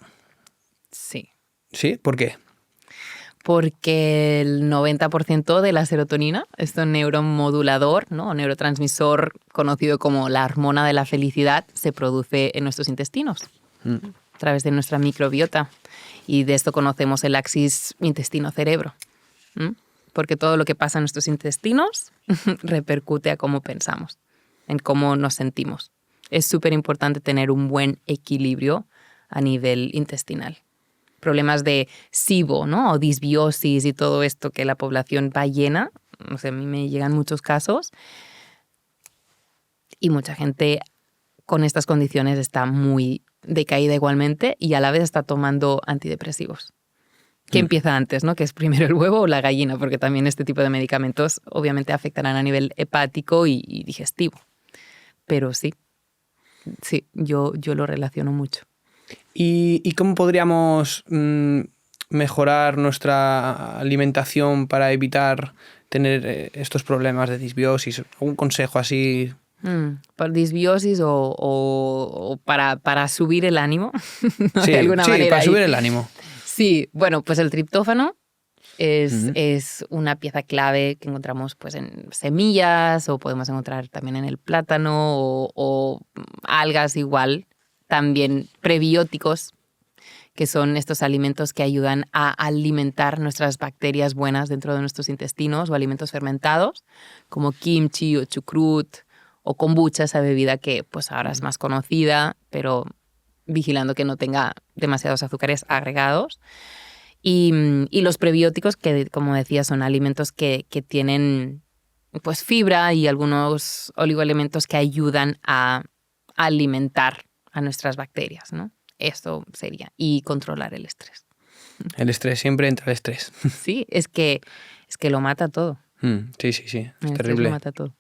Sí. ¿Sí? ¿Por qué? Porque el 90% de la serotonina, este neuromodulador, ¿no? Neurotransmisor conocido como la hormona de la felicidad, se produce en nuestros intestinos, a través de nuestra microbiota. Y de esto conocemos el axis intestino-cerebro. Porque todo lo que pasa en nuestros intestinos repercute a cómo pensamos, en cómo nos sentimos. Es súper importante tener un buen equilibrio a nivel intestinal. Problemas de SIBO, ¿no? O disbiosis y todo esto que la población va llena. O sea, a mí me llegan muchos casos y mucha gente con estas condiciones está muy decaída igualmente y a la vez está tomando antidepresivos. ¿Qué empieza antes, no? ¿Que es primero el huevo o la gallina? Porque también este tipo de medicamentos obviamente afectarán a nivel hepático y digestivo. Pero sí. Sí, yo lo relaciono mucho. ¿Y cómo podríamos mejorar nuestra alimentación para evitar tener estos problemas de disbiosis? ¿Algún consejo así? Por disbiosis o para subir el ánimo, ¿no? Sí, De alguna sí, manera. para subir el ánimo. Sí, bueno, pues el triptófano Ujú. es una pieza clave que encontramos pues, en semillas o podemos encontrar también en el plátano o algas igual. También prebióticos, que son estos alimentos que ayudan a alimentar nuestras bacterias buenas dentro de nuestros intestinos, o alimentos fermentados, como kimchi o chucrut o kombucha, esa bebida que pues ahora es más conocida, pero vigilando que no tenga demasiados azúcares agregados. Y los prebióticos, que como decía, son alimentos que tienen pues fibra y algunos oligoelementos que ayudan a alimentar a nuestras bacterias, ¿no? Esto sería. Y controlar el estrés. El estrés, siempre entra el estrés. Sí, es que lo mata todo. Sí, es El estrés terrible. lo mata todo.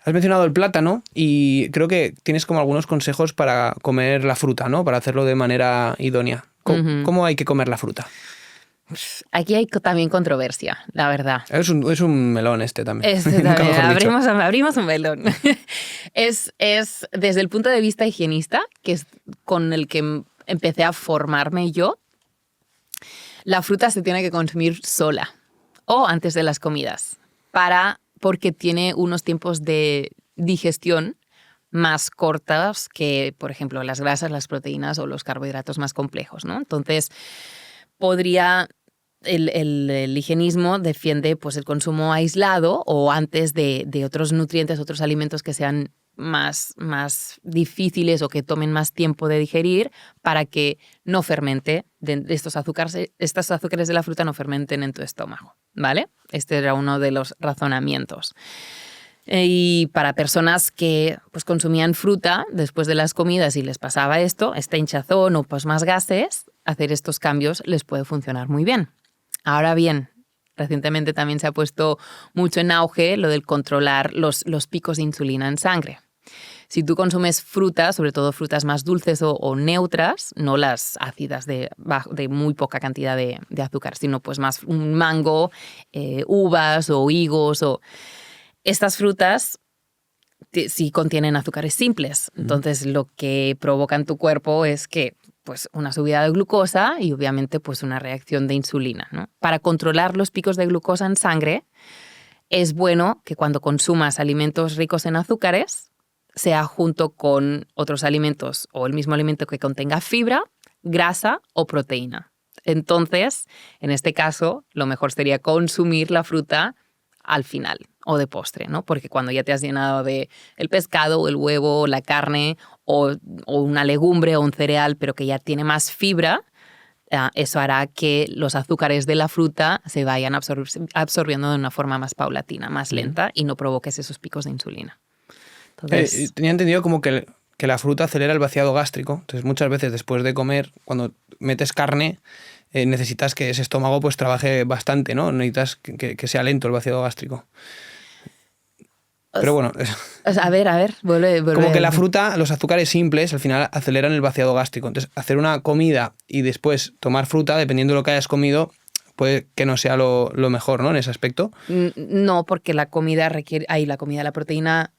Has mencionado el plátano y creo que tienes como algunos consejos para comer la fruta, ¿no? Para hacerlo de manera idónea. ¿Cómo hay que comer la fruta? Aquí hay también controversia, la verdad. Es un melón este también. Este Nunca también, mejor dicho. abrimos un melón. Es desde el punto de vista higienista, que es con el que empecé a formarme yo, la fruta se tiene que consumir sola o antes de las comidas, porque tiene unos tiempos de digestión más cortos que, por ejemplo, las grasas, las proteínas o los carbohidratos más complejos, ¿no? Entonces, el higienismo defiende pues, el consumo aislado o antes de otros nutrientes, otros alimentos que sean más difíciles o que tomen más tiempo de digerir para que no fermente, estos azúcares de la fruta no fermenten en tu estómago, ¿vale? Este era uno de los razonamientos. Y para personas que pues, consumían fruta después de las comidas y les pasaba esto, esta hinchazón o pues, más gases, hacer estos cambios les puede funcionar muy bien. Ahora bien, recientemente también se ha puesto mucho en auge lo del controlar los picos de insulina en sangre. Si tú consumes frutas, sobre todo frutas más dulces o neutras, no las ácidas de muy poca cantidad de azúcar, sino pues más un mango, uvas o higos o estas frutas sí contienen azúcares simples. Entonces, lo que provoca en tu cuerpo es que pues, una subida de glucosa y obviamente pues, una reacción de insulina, ¿no? Para controlar los picos de glucosa en sangre, es bueno que cuando consumas alimentos ricos en azúcares, sea junto con otros alimentos o el mismo alimento que contenga fibra, grasa o proteína. Entonces, en este caso, lo mejor sería consumir la fruta al final o de postre, ¿no? Porque cuando ya te has llenado de el pescado, o el huevo, o la carne o una legumbre o un cereal, pero que ya tiene más fibra, eso hará que los azúcares de la fruta se vayan absorbiendo de una forma más paulatina, más lenta y no provoques esos picos de insulina. Entonces, Tenía entendido como que la fruta acelera el vaciado gástrico. Entonces, muchas veces después de comer, cuando metes carne, necesitas que ese estómago pues trabaje bastante, ¿no? Necesitas que sea lento el vaciado gástrico. Pero bueno, a ver, vuelve. como que la fruta, los azúcares simples, al final aceleran el vaciado gástrico. Entonces, hacer una comida y después tomar fruta, dependiendo de lo que hayas comido, puede que no sea lo mejor, ¿no? En ese aspecto. No, porque la comida la proteína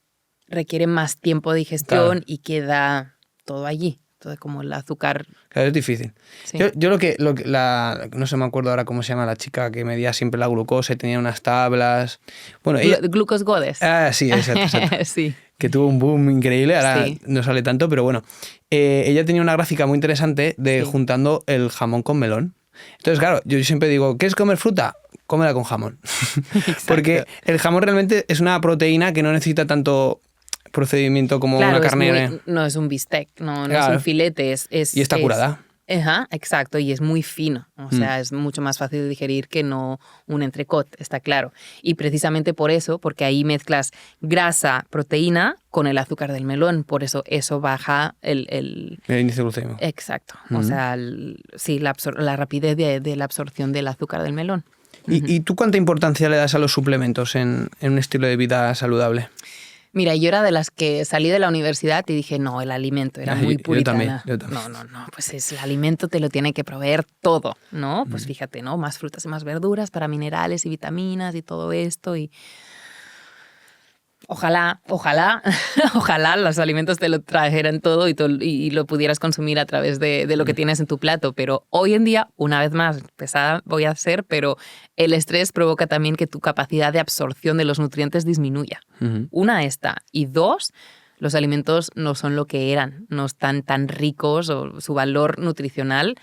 requiere más tiempo de digestión, claro, y queda todo allí. Todo como el azúcar. Claro, es difícil. Sí. Yo no sé, me acuerdo ahora cómo se llama la chica que medía siempre la glucosa y tenía unas tablas. Bueno, Glucose Goddess. Sí, exacto. Sí. Que tuvo un boom increíble, ahora sí, no sale tanto, pero bueno. Ella tenía una gráfica muy interesante de juntando el jamón con melón. Entonces, claro, yo siempre digo, ¿quieres comer fruta? Cómela con jamón. Porque el jamón realmente es una proteína que no necesita tanto procedimiento como una carne. No es un bistec, no es un filete. Y está curada. Ajá, exacto, y es muy fino. O sea, es mucho más fácil de digerir que no un entrecot, está claro. Y precisamente por eso, porque ahí mezclas grasa, proteína con el azúcar del melón. Por eso baja el índice glucémico. Exacto. O sea, la rapidez de la absorción del azúcar del melón. ¿Y tú cuánta importancia le das a los suplementos en un estilo de vida saludable? Mira, yo era de las que salí de la universidad y dije, no, el alimento era muy puritana. Yo también. No, pues el alimento te lo tiene que proveer todo, ¿no? Pues fíjate, ¿no? Más frutas y más verduras para minerales y vitaminas y todo esto y... Ojalá los alimentos te lo trajeran todo y lo pudieras consumir a través de lo que tienes en tu plato. Pero hoy en día, una vez más, pesada voy a ser, pero el estrés provoca también que tu capacidad de absorción de los nutrientes disminuya. Una, esta. Y dos, los alimentos no son lo que eran, no están tan ricos o su valor nutricional.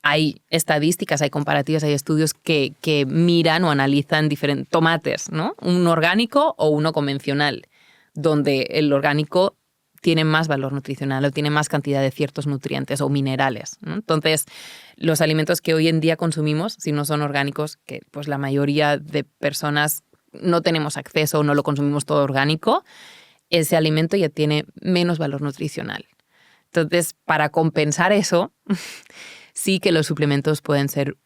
Hay estadísticas, hay comparativas, hay estudios que miran o analizan diferentes tomates, ¿no? Un orgánico o uno convencional, donde el orgánico tiene más valor nutricional o tiene más cantidad de ciertos nutrientes o minerales, ¿no? Entonces, los alimentos que hoy en día consumimos, si no son orgánicos, que pues la mayoría de personas no tenemos acceso o no lo consumimos todo orgánico, ese alimento ya tiene menos valor nutricional. Entonces, para compensar eso... sí que los suplementos pueden ser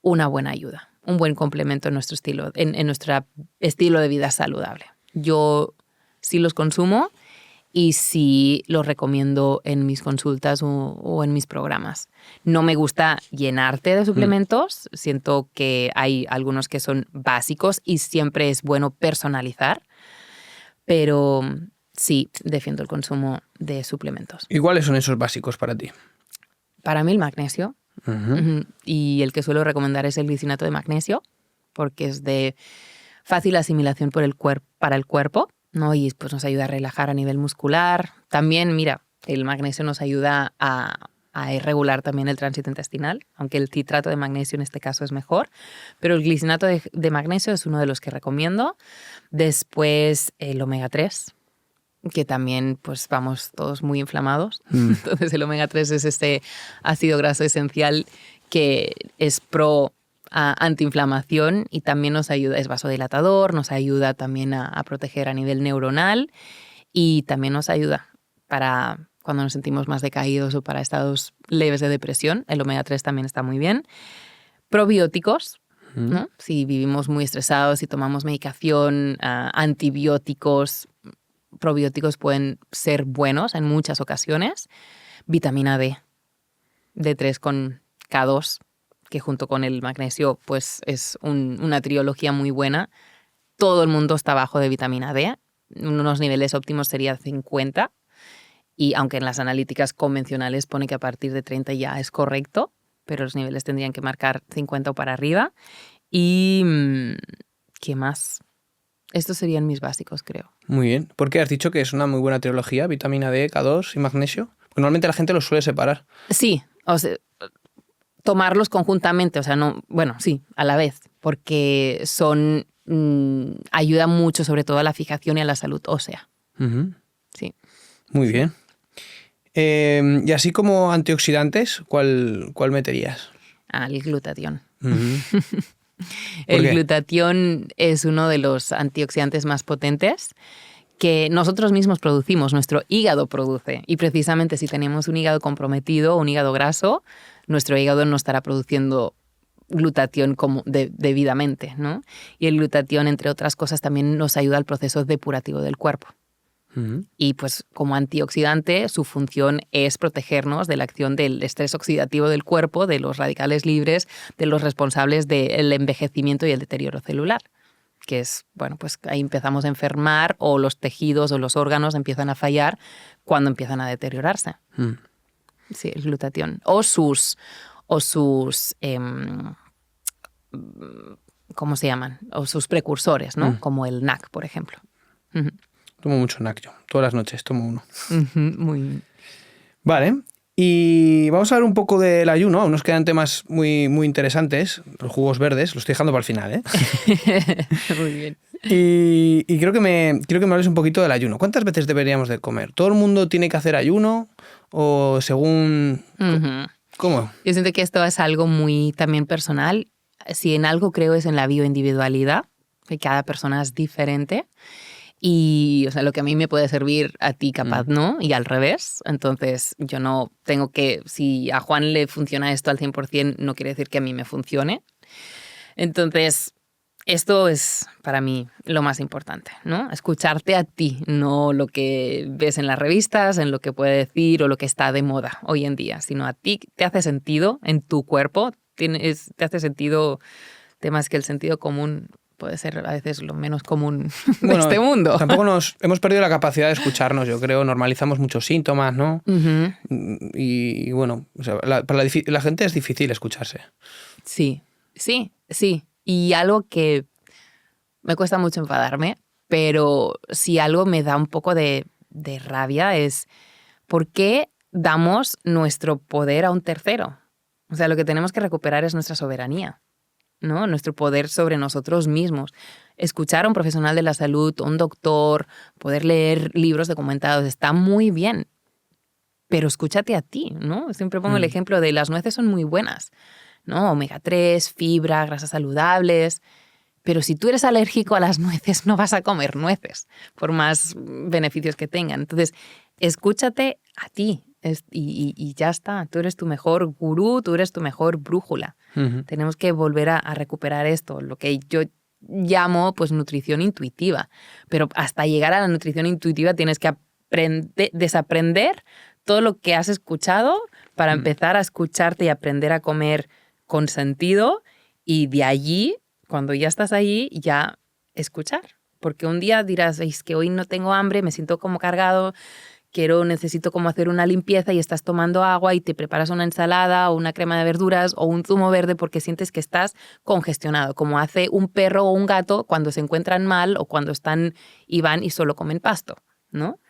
una buena ayuda, un buen complemento en nuestro estilo, en nuestro estilo de vida saludable. Yo sí los consumo y sí los recomiendo en mis consultas o en mis programas. No me gusta llenarte de suplementos. Siento que hay algunos que son básicos y siempre es bueno personalizar, pero sí defiendo el consumo de suplementos. ¿Y cuáles son esos básicos para ti? Para mí el magnesio. Y el que suelo recomendar es el glicinato de magnesio, porque es de fácil asimilación para el cuerpo, ¿no? Y pues nos ayuda a relajar a nivel muscular. También, mira, el magnesio nos ayuda a regular también el tránsito intestinal, aunque el citrato de magnesio en este caso es mejor. Pero el glicinato de magnesio es uno de los que recomiendo. Después el omega 3. Que también pues vamos todos muy inflamados. Entonces el omega 3 es este ácido graso esencial que es pro antiinflamación y también nos ayuda, es vasodilatador, nos ayuda también a proteger a nivel neuronal y también nos ayuda para cuando nos sentimos más decaídos o para estados leves de depresión. El omega 3 también está muy bien. Probióticos, ¿no? Si vivimos muy estresados, si tomamos medicación, antibióticos, probióticos pueden ser buenos en muchas ocasiones. Vitamina D, D3 con K2, que junto con el magnesio pues es una trilogía muy buena. Todo el mundo está bajo de vitamina D. Unos niveles óptimos serían 50. Y aunque en las analíticas convencionales pone que a partir de 30 ya es correcto, pero los niveles tendrían que marcar 50 o para arriba. Y ¿qué más? Estos serían mis básicos, creo. Muy bien. ¿Por qué has dicho que es una muy buena trilogía? Vitamina D, K2 y magnesio. Porque normalmente la gente los suele separar. Sí, o sea, tomarlos conjuntamente, o sea, no, bueno, sí, a la vez, porque son ayudan mucho sobre todo a la fijación y a la salud ósea. Sí. Muy bien. Y así como antioxidantes, ¿cuál meterías? El glutatión. El glutatión es uno de los antioxidantes más potentes que nosotros mismos producimos, nuestro hígado produce. Y precisamente si tenemos un hígado comprometido, un hígado graso, nuestro hígado no estará produciendo glutatión como debidamente, ¿no? Y el glutatión, entre otras cosas, también nos ayuda al proceso depurativo del cuerpo. Y pues como antioxidante su función es protegernos de la acción del estrés oxidativo del cuerpo, de los radicales libres, de los responsables del envejecimiento y el deterioro celular, que es, bueno, pues ahí empezamos a enfermar o los tejidos o los órganos empiezan a fallar cuando empiezan a deteriorarse. Sí, el glutatión. O sus ¿cómo se llaman? O sus precursores, ¿no? Como el NAC, por ejemplo. Tomo mucho NAC yo. Todas las noches tomo uno. Muy bien. Vale. Y vamos a hablar un poco del ayuno. Nos quedan temas muy, muy interesantes. Los jugos verdes. Los estoy dejando para el final, ¿eh? Muy bien. Y quiero que me hables un poquito del ayuno. ¿Cuántas veces deberíamos de comer? ¿Todo el mundo tiene que hacer ayuno? ¿O según...? ¿Cómo? Yo siento que esto es algo muy también personal. Si en algo creo es en la bioindividualidad, que cada persona es diferente. Y, o sea, lo que a mí me puede servir a ti capaz, ¿no? Y al revés. Entonces, yo no tengo que... Si a Juan le funciona esto al 100%, no quiere decir que a mí me funcione. Entonces, Esto es para mí lo más importante, ¿no? Escucharte a ti, no lo que ves en las revistas, en lo que puede decir o lo que está de moda hoy en día, sino a ti te hace sentido en tu cuerpo, te hace sentido temas que el sentido común puede ser a veces lo menos común de Bueno, este mundo. tampoco hemos perdido la capacidad de escucharnos, yo creo. Normalizamos muchos síntomas, ¿no? Ujú. Y bueno, o sea, para la gente es difícil escucharse. Sí, sí, sí. Y algo que me cuesta mucho enfadarme, pero si algo me da un poco de rabia es ¿por qué damos nuestro poder a un tercero? O sea, lo que tenemos que recuperar es nuestra soberanía, ¿no? Nuestro poder sobre nosotros mismos. Escuchar a un profesional de la salud, un doctor, poder leer libros documentados, está muy bien, pero escúchate a ti, ¿no? Siempre pongo el ejemplo de las nueces son muy buenas, ¿no? Omega 3, fibra, grasas saludables. Pero si tú eres alérgico a las nueces, no vas a comer nueces, por más beneficios que tengan. Entonces, escúchate a ti y ya está. Tú eres tu mejor gurú, tú eres tu mejor brújula. Tenemos que volver a recuperar esto, lo que yo llamo pues nutrición intuitiva. Pero hasta llegar a la nutrición intuitiva tienes que desaprender todo lo que has escuchado para empezar a escucharte y aprender a comer con sentido y de allí, cuando ya estás ahí, ya escuchar. Porque un día dirás, es que hoy no tengo hambre, me siento como cargado, necesito como hacer una limpieza y estás tomando agua y te preparas una ensalada o una crema de verduras o un zumo verde porque sientes que estás congestionado, como hace un perro o un gato cuando se encuentran mal o cuando están y van y solo comen pasto, ¿no?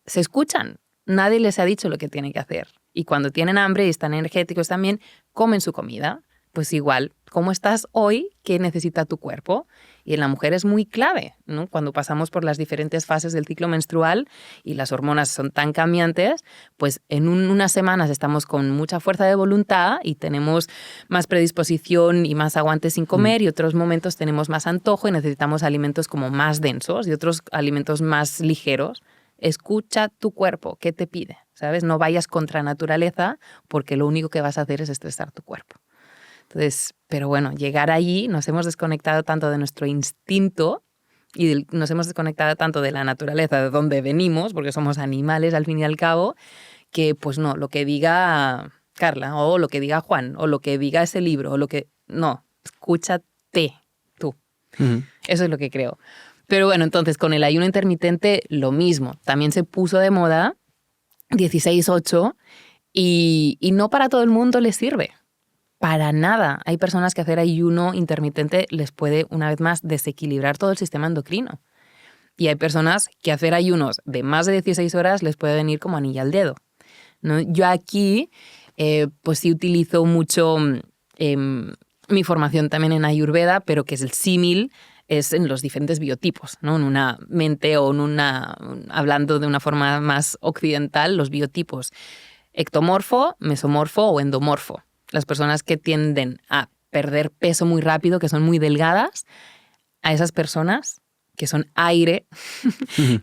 Se escuchan. Nadie les ha dicho lo que tienen que hacer. Y cuando tienen hambre y están energéticos también, comen su comida. Pues igual, ¿cómo estás hoy? ¿Qué necesita tu cuerpo? Y en la mujer es muy clave, ¿no? Cuando pasamos por las diferentes fases del ciclo menstrual y las hormonas son tan cambiantes, pues en unas semanas estamos con mucha fuerza de voluntad y tenemos más predisposición y más aguante sin comer y otros momentos tenemos más antojo y necesitamos alimentos como más densos y otros alimentos más ligeros. Escucha tu cuerpo, ¿qué te pide? ¿Sabes? No vayas contra naturaleza porque lo único que vas a hacer es estresar tu cuerpo. Entonces, pero bueno, llegar allí nos hemos desconectado tanto de nuestro instinto y nos hemos desconectado tanto de la naturaleza, de donde venimos, porque somos animales al fin y al cabo, que pues no, lo que diga Carla o lo que diga Juan o lo que diga ese libro o lo que... No, escúchate tú. Eso es lo que creo. Pero bueno, entonces con el ayuno intermitente lo mismo. También se puso de moda 16-8 y no para todo el mundo les sirve. Para nada. Hay personas que hacer ayuno intermitente les puede, una vez más, desequilibrar todo el sistema endocrino. Y hay personas que hacer ayunos de más de 16 horas les puede venir como anillo al dedo, ¿no? Yo aquí, pues sí utilizo mucho mi formación también en Ayurveda, pero que es el símil es en los diferentes biotipos, ¿no? En una mente o hablando de una forma más occidental, los biotipos ectomorfo, mesomorfo o endomorfo. Las personas que tienden a perder peso muy rápido, que son muy delgadas, a esas personas que son aire,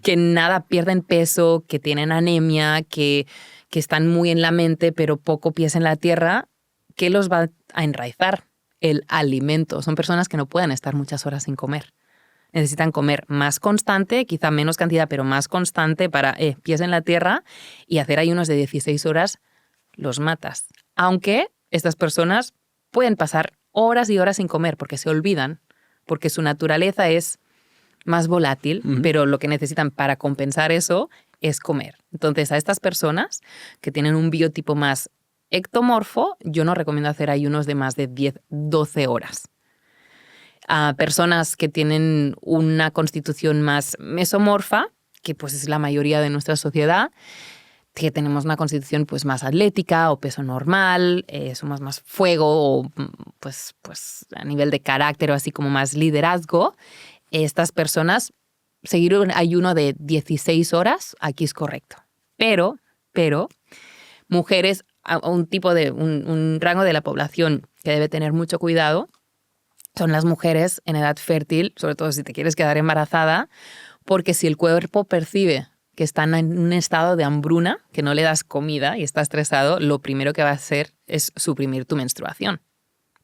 que nada pierden peso, que tienen anemia, que están muy en la mente pero poco pies en la tierra, ¿qué los va a enraizar? El alimento. Son personas que no pueden estar muchas horas sin comer. Necesitan comer más constante, quizá menos cantidad, pero más constante para pies en la tierra y hacer ayunos de 16 horas los matas. Aunque estas personas pueden pasar horas y horas sin comer porque se olvidan, porque su naturaleza es más volátil, pero lo que necesitan para compensar eso es comer. Entonces, a estas personas que tienen un biotipo más ectomorfo, yo no recomiendo hacer ayunos de más de 10-12 horas. A personas que tienen una constitución más mesomorfa, que pues es la mayoría de nuestra sociedad, que tenemos una constitución pues más atlética o peso normal, somos más fuego o pues a nivel de carácter o así como más liderazgo, estas personas, seguir un ayuno de 16 horas, aquí es correcto. Pero, mujeres, un rango de la población que debe tener mucho cuidado, son las mujeres en edad fértil, sobre todo si te quieres quedar embarazada, porque si el cuerpo percibe que están en un estado de hambruna, que no le das comida y está estresado, lo primero que va a hacer es suprimir tu menstruación.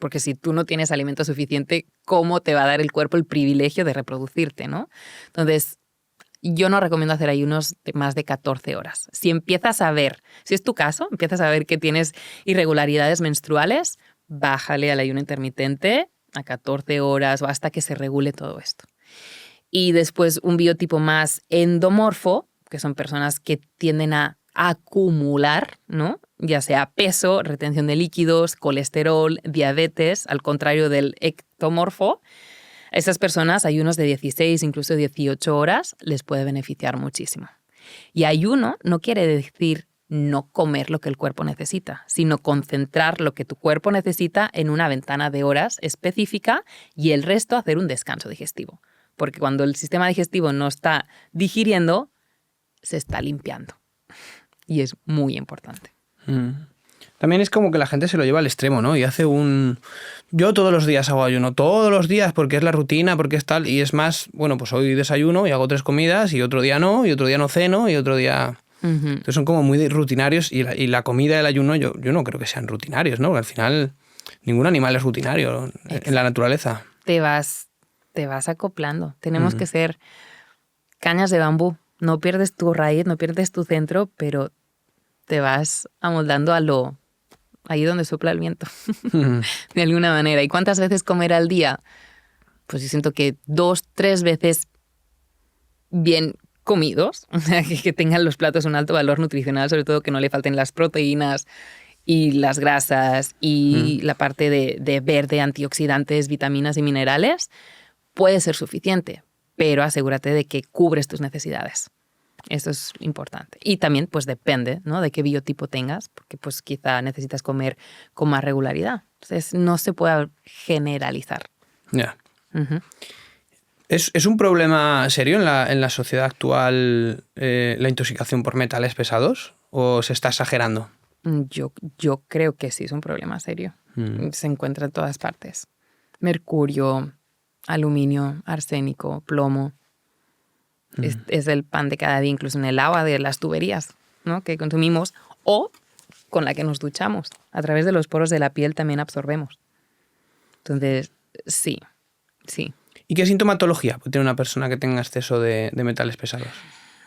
Porque si tú no tienes alimento suficiente, ¿cómo te va a dar el cuerpo el privilegio de reproducirte, ¿no? Entonces, yo no recomiendo hacer ayunos de más de 14 horas. Si es tu caso, empiezas a ver que tienes irregularidades menstruales, bájale al ayuno intermitente a 14 horas o hasta que se regule todo esto. Y después un biotipo más endomorfo, que son personas que tienden a acumular, ¿no? Ya sea peso, retención de líquidos, colesterol, diabetes, al contrario del ectomorfo. A esas personas ayunos de 16, incluso 18 horas les puede beneficiar muchísimo. Y ayuno no quiere decir no comer lo que el cuerpo necesita, sino concentrar lo que tu cuerpo necesita en una ventana de horas específica y el resto hacer un descanso digestivo. Porque cuando el sistema digestivo no está digiriendo, se está limpiando. Y es muy importante. También es como que la gente se lo lleva al extremo, ¿no? Y hace Yo todos los días hago ayuno, todos los días, porque es la rutina, porque es tal. Y es más, bueno, pues hoy desayuno y hago 3 comidas y otro día no ceno y otro día... Entonces son como muy rutinarios y la comida y el ayuno yo no creo que sean rutinarios, ¿no? Porque al final ningún animal es rutinario. Exacto. En la naturaleza. Te vas acoplando. Tenemos que ser cañas de bambú. No pierdes tu raíz, no pierdes tu centro, pero te vas amoldando ahí donde sopla el viento, de alguna manera. ¿Y cuántas veces comer al día? Pues yo siento que 2, 3 veces bien comidos, o sea, que tengan los platos un alto valor nutricional, sobre todo que no le falten las proteínas y las grasas y la parte de verde, antioxidantes, vitaminas y minerales, puede ser suficiente, pero asegúrate de que cubres tus necesidades. Eso es importante. Y también, pues depende, ¿no? De qué biotipo tengas, porque pues quizá necesitas comer con más regularidad. Entonces, no se puede generalizar. Ya. ¿Es un problema serio en la sociedad actual la intoxicación por metales pesados? ¿O se está exagerando? Yo creo que sí es un problema serio. Se encuentra en todas partes. Mercurio, aluminio, arsénico, plomo. Es el pan de cada día, incluso en el agua de las tuberías, ¿no? Que consumimos o con la que nos duchamos. A través de los poros de la piel también absorbemos. Entonces, sí. ¿Y qué sintomatología puede tener una persona que tenga exceso de metales pesados?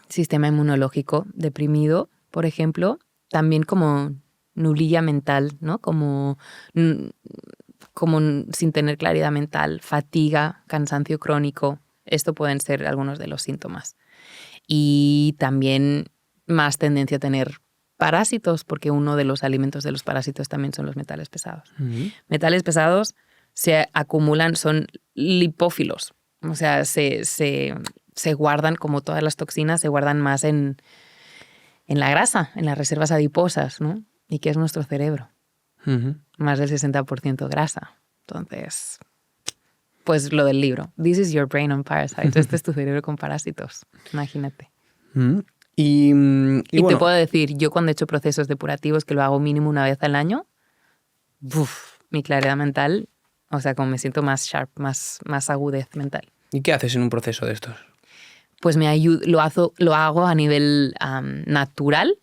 Sistema inmunológico deprimido, por ejemplo. También como nulilla mental, ¿no? Como sin tener claridad mental, fatiga, cansancio crónico. Esto pueden ser algunos de los síntomas. Y también más tendencia a tener parásitos, porque uno de los alimentos de los parásitos también son los metales pesados. Metales pesados se acumulan, son lipófilos. O sea, se guardan, como todas las toxinas, se guardan más en la grasa, en las reservas adiposas, ¿no? Y que es nuestro cerebro. Más del 60% grasa. Entonces, pues lo del libro. This is your brain on parasites. Este es tu cerebro con parásitos. Imagínate. Y bueno, te puedo decir, yo cuando he hecho procesos depurativos, que lo hago mínimo una vez al año, mi claridad mental, o sea, como me siento más sharp, más agudez mental. ¿Y qué haces en un proceso de estos? Pues lo hago a nivel natural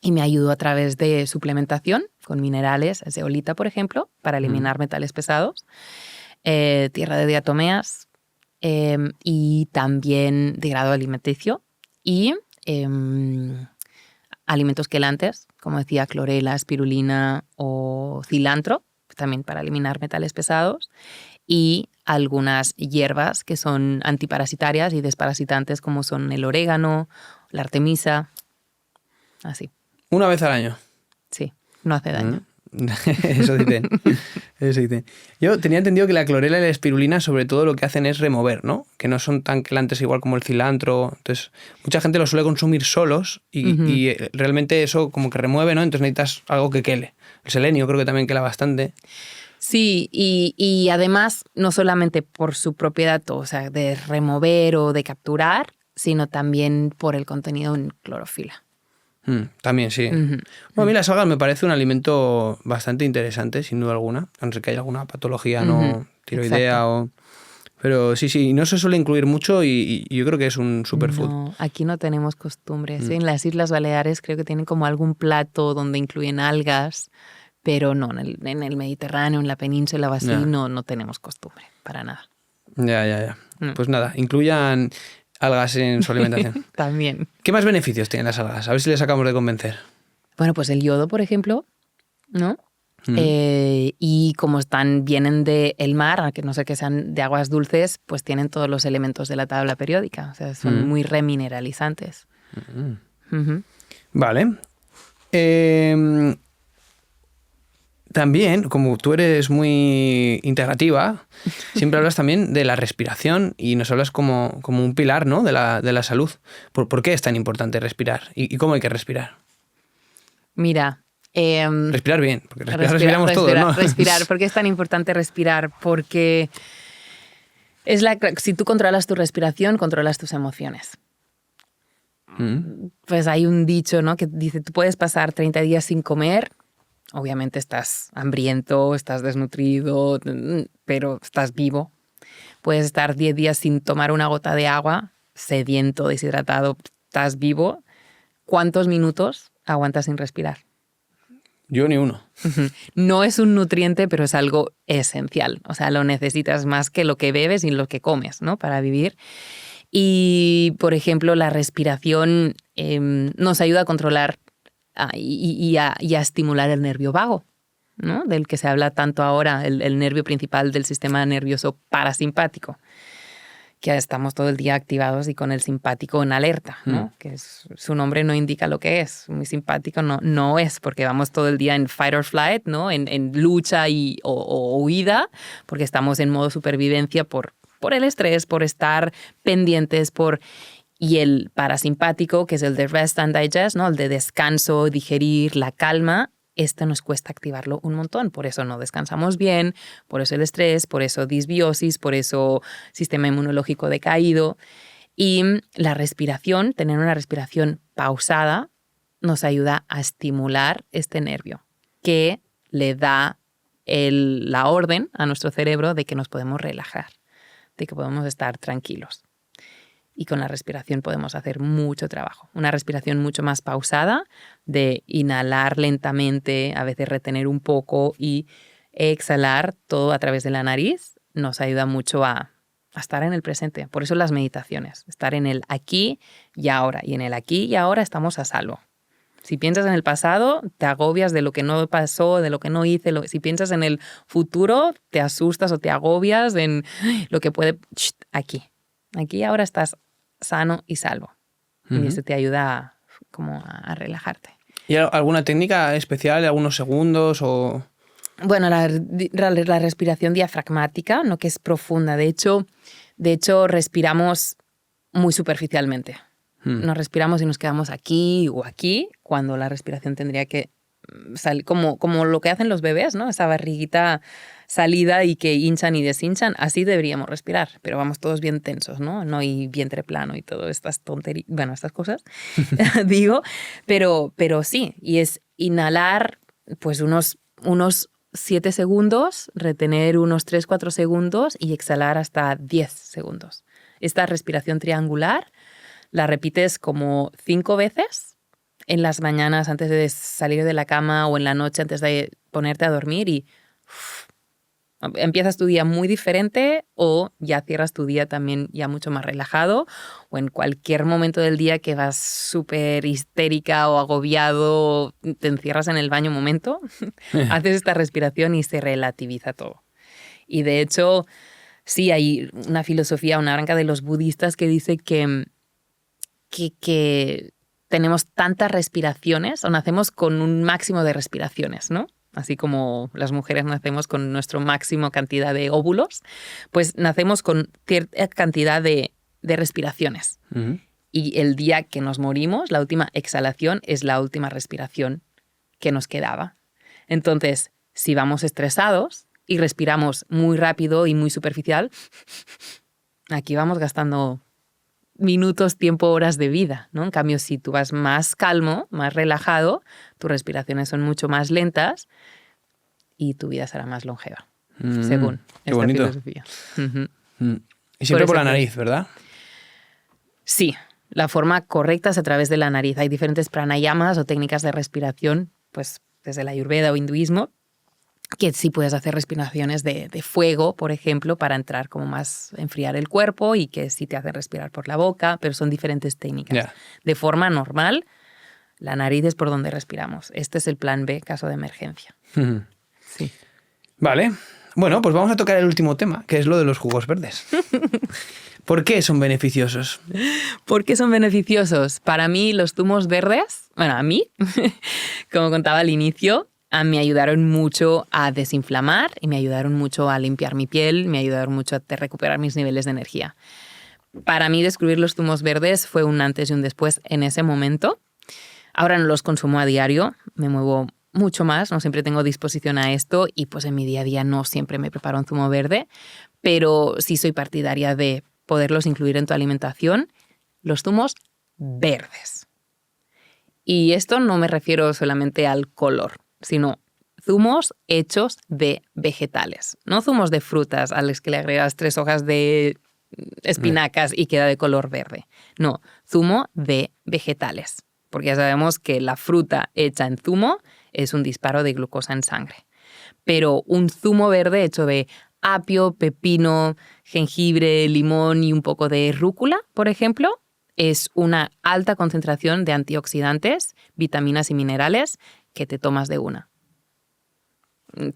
y me ayudo a través de suplementación con minerales, zeolita, por ejemplo, para eliminar metales pesados, tierra de diatomeas y también de grado alimenticio y alimentos quelantes, como decía, clorela, espirulina o cilantro, también para eliminar metales pesados, y algunas hierbas que son antiparasitarias y desparasitantes, como son el orégano, la artemisa, así. ¿Una vez al año? Sí, no hace daño. Eso dicen. Yo tenía entendido que la clorela y la espirulina sobre todo lo que hacen es remover, ¿no? Que no son tan quelantes igual como el cilantro. Entonces, mucha gente lo suele consumir solos y realmente eso como que remueve, ¿no? Entonces necesitas algo que quele. El selenio creo que también quela bastante. Sí, y además no solamente por su propiedad, o sea, de remover o de capturar, sino también por el contenido en clorofila. También, sí. Bueno, a mí las algas me parece un alimento bastante interesante, sin duda alguna. A no ser que haya alguna patología no tiroidea o... Pero sí, no se suele incluir mucho y yo creo que es un superfood. No, aquí no tenemos costumbres. En las Islas Baleares creo que tienen como algún plato donde incluyen algas, Pero no, en el Mediterráneo, en la península o así, Ya. no tenemos costumbre, para nada. Ya. Mm. Pues nada, incluyan algas en su alimentación. También. ¿Qué más beneficios tienen las algas? A ver si les acabamos de convencer. Bueno, pues el yodo, por ejemplo, ¿no? Mm. Y como vienen del mar, aunque no sé que sean de aguas dulces, pues tienen todos los elementos de la tabla periódica. O sea, son muy remineralizantes. Ujú. Vale. También, como tú eres muy integrativa, siempre hablas también de la respiración y nos hablas como un pilar, ¿no? de la salud. ¿Por qué es tan importante respirar? ¿Y cómo hay que respirar? Mira, Respirar bien, porque respiramos todos, ¿no? respirar. ¿Por qué es tan importante respirar? Porque si tú controlas tu respiración, controlas tus emociones. Pues hay un dicho, ¿no? que dice, tú puedes pasar 30 días sin comer, obviamente estás hambriento, estás desnutrido, pero estás vivo. Puedes estar 10 días sin tomar una gota de agua, sediento, deshidratado, estás vivo. ¿Cuántos minutos aguantas sin respirar? Yo ni uno. No es un nutriente, pero es algo esencial. O sea, lo necesitas más que lo que bebes y lo que comes, ¿no? Para vivir. Y, por ejemplo, la respiración nos ayuda a controlar y a estimular el nervio vago, ¿no? Del que se habla tanto ahora, el nervio principal del sistema nervioso parasimpático, que estamos todo el día activados y con el simpático en alerta, ¿no? Que su nombre no indica lo que es. Muy simpático no es, porque vamos todo el día en fight or flight, ¿no? En lucha o huida, porque estamos en modo supervivencia por el estrés, por estar pendientes, y el parasimpático, que es el de rest and digest, ¿no? El de descanso, digerir, la calma. Nos cuesta activarlo un montón, por eso no descansamos bien, por eso el estrés, por eso disbiosis, por eso sistema inmunológico decaído. Y la respiración, tener una respiración pausada, nos ayuda a estimular este nervio, que le da la orden a nuestro cerebro de que nos podemos relajar, de que podemos estar tranquilos. Y con la respiración podemos hacer mucho trabajo. Una respiración mucho más pausada, de inhalar lentamente, a veces retener un poco y exhalar todo a través de la nariz, nos ayuda mucho a estar en el presente. Por eso las meditaciones, estar en el aquí y ahora. Y en el aquí y ahora estamos a salvo. Si piensas en el pasado, te agobias de lo que no pasó, de lo que no hice. Si piensas en el futuro, te asustas o te agobias en lo que puede... Aquí. Aquí y ahora estás sano y salvo. Y eso te ayuda a relajarte. ¿Y alguna técnica especial, algunos segundos o...? Bueno, la respiración diafragmática, ¿no? Que es profunda. De hecho, respiramos muy superficialmente. Nos respiramos y nos quedamos aquí o aquí, cuando la respiración tendría que salir, como lo que hacen los bebés, ¿no? Esa barriguita salida y que hinchan y deshinchan, así deberíamos respirar, pero vamos todos bien tensos, ¿no? No hay vientre plano y todas estas tonterías, bueno, estas cosas, digo, pero sí, y es inhalar pues unos 7 segundos, retener unos 3-4 segundos y exhalar hasta 10 segundos. Esta respiración triangular la repites como 5 veces en las mañanas antes de salir de la cama o en la noche antes de ponerte a dormir y empiezas tu día muy diferente o ya cierras tu día también ya mucho más relajado, o en cualquier momento del día que vas súper histérica o agobiado, te encierras en el baño un momento, haces esta respiración y se relativiza todo. Y de hecho, sí, hay una filosofía, una branca de los budistas que dice que tenemos tantas respiraciones o nacemos con un máximo de respiraciones, ¿no? Así como las mujeres nacemos con nuestro máximo cantidad de óvulos, pues nacemos con cierta cantidad de respiraciones. Y el día que nos morimos, la última exhalación es la última respiración que nos quedaba. Entonces, si vamos estresados y respiramos muy rápido y muy superficial, aquí vamos gastando minutos, tiempo, horas de vida, ¿no? En cambio, si tú vas más calmo, más relajado, tus respiraciones son mucho más lentas y tu vida será más longeva, según esta filosofía. Y siempre por la nariz, ¿verdad? Sí, la forma correcta es a través de la nariz. Hay diferentes pranayamas o técnicas de respiración, pues desde la Ayurveda o hinduismo, que sí puedes hacer respiraciones de fuego, por ejemplo, para entrar como más, enfriar el cuerpo y que sí te hacen respirar por la boca, pero son diferentes técnicas. Yeah. De forma normal, la nariz es por donde respiramos. Este es el plan B, caso de emergencia. Sí. Vale. Bueno, pues vamos a tocar el último tema, que es lo de los jugos verdes. ¿Por qué son beneficiosos? ¿Por qué son beneficiosos? Para mí, los zumos verdes, bueno, a mí, como contaba al inicio, me ayudaron mucho a desinflamar y me ayudaron mucho a limpiar mi piel, me ayudaron mucho a recuperar mis niveles de energía. Para mí, descubrir los zumos verdes fue un antes y un después en ese momento. Ahora no los consumo a diario, me muevo mucho más, no siempre tengo disposición a esto y pues en mi día a día no siempre me preparo un zumo verde, pero sí soy partidaria de poderlos incluir en tu alimentación, los zumos verdes. Y esto no me refiero solamente al color, sino zumos hechos de vegetales, no zumos de frutas a los que le agregas 3 hojas de espinacas y queda de color verde. No, zumo de vegetales, porque ya sabemos que la fruta hecha en zumo es un disparo de glucosa en sangre. Pero un zumo verde hecho de apio, pepino, jengibre, limón y un poco de rúcula, por ejemplo, es una alta concentración de antioxidantes, vitaminas y minerales que te tomas de una.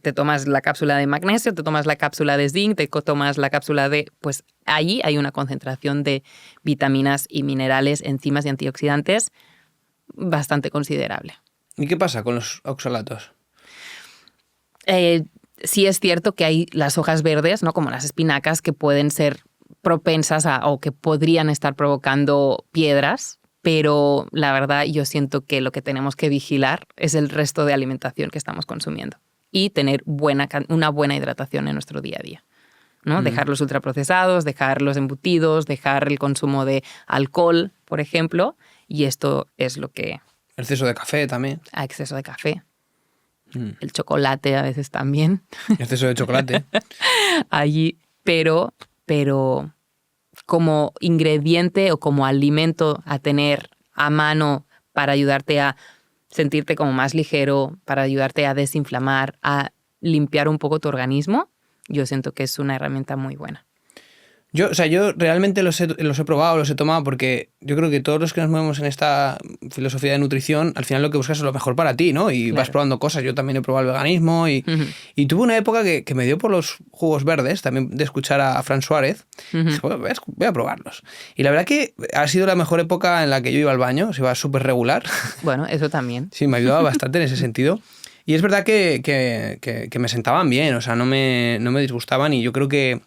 Te tomas la cápsula de magnesio, te tomas la cápsula de zinc, te tomas la cápsula de... Pues allí hay una concentración de vitaminas y minerales, enzimas y antioxidantes bastante considerable. ¿Y qué pasa con los oxalatos? Sí es cierto que hay las hojas verdes, ¿no? Como las espinacas, que pueden ser propensas o que podrían estar provocando piedras, pero la verdad yo siento que lo que tenemos que vigilar es el resto de alimentación que estamos consumiendo y tener una buena hidratación en nuestro día a día, ¿no? Dejar los ultraprocesados, dejar los embutidos, dejar el consumo de alcohol, por ejemplo, y esto es lo que... Exceso de café también. Exceso de café. El chocolate a veces también. Exceso de chocolate. Allí, pero como ingrediente o como alimento a tener a mano para ayudarte a sentirte como más ligero, para ayudarte a desinflamar, a limpiar un poco tu organismo, yo siento que es una herramienta muy buena. Yo realmente los he probado, los he tomado porque yo creo que todos los que nos movemos en esta filosofía de nutrición, al final lo que buscas es lo mejor para ti, ¿no? Y vas probando cosas. Yo también he probado el veganismo y tuve una época que me dio por los jugos verdes, también de escuchar a Fran Suárez. Dije, voy a probarlos. Y la verdad que ha sido la mejor época en la que yo iba al baño, se iba súper regular. Bueno, eso también. Sí, me ayudaba bastante en ese sentido. Y es verdad que me sentaban bien, o sea, no me disgustaban y yo creo que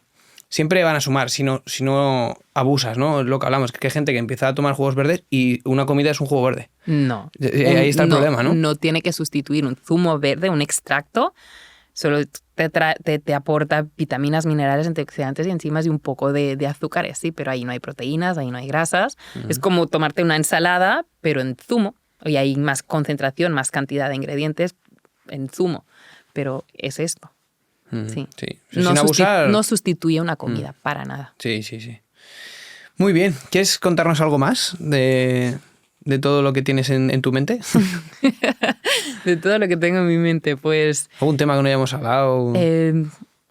siempre van a sumar si no abusas, ¿no? Es lo que hablamos, que hay gente que empieza a tomar jugos verdes y una comida es un jugo verde. No. Ahí está el problema, ¿no? No tiene que sustituir un zumo verde, un extracto. Solo te aporta vitaminas, minerales, antioxidantes y enzimas y un poco de azúcares, sí, pero ahí no hay proteínas, ahí no hay grasas. Es como tomarte una ensalada, pero en zumo. Y hay más concentración, más cantidad de ingredientes en zumo. Pero es esto. Sí. Sin abusar. No sustituye una comida, para nada. Sí. Muy bien. ¿Quieres contarnos algo más de todo lo que tienes en tu mente? De todo lo que tengo en mi mente, pues... ¿Algún tema que no hayamos hablado?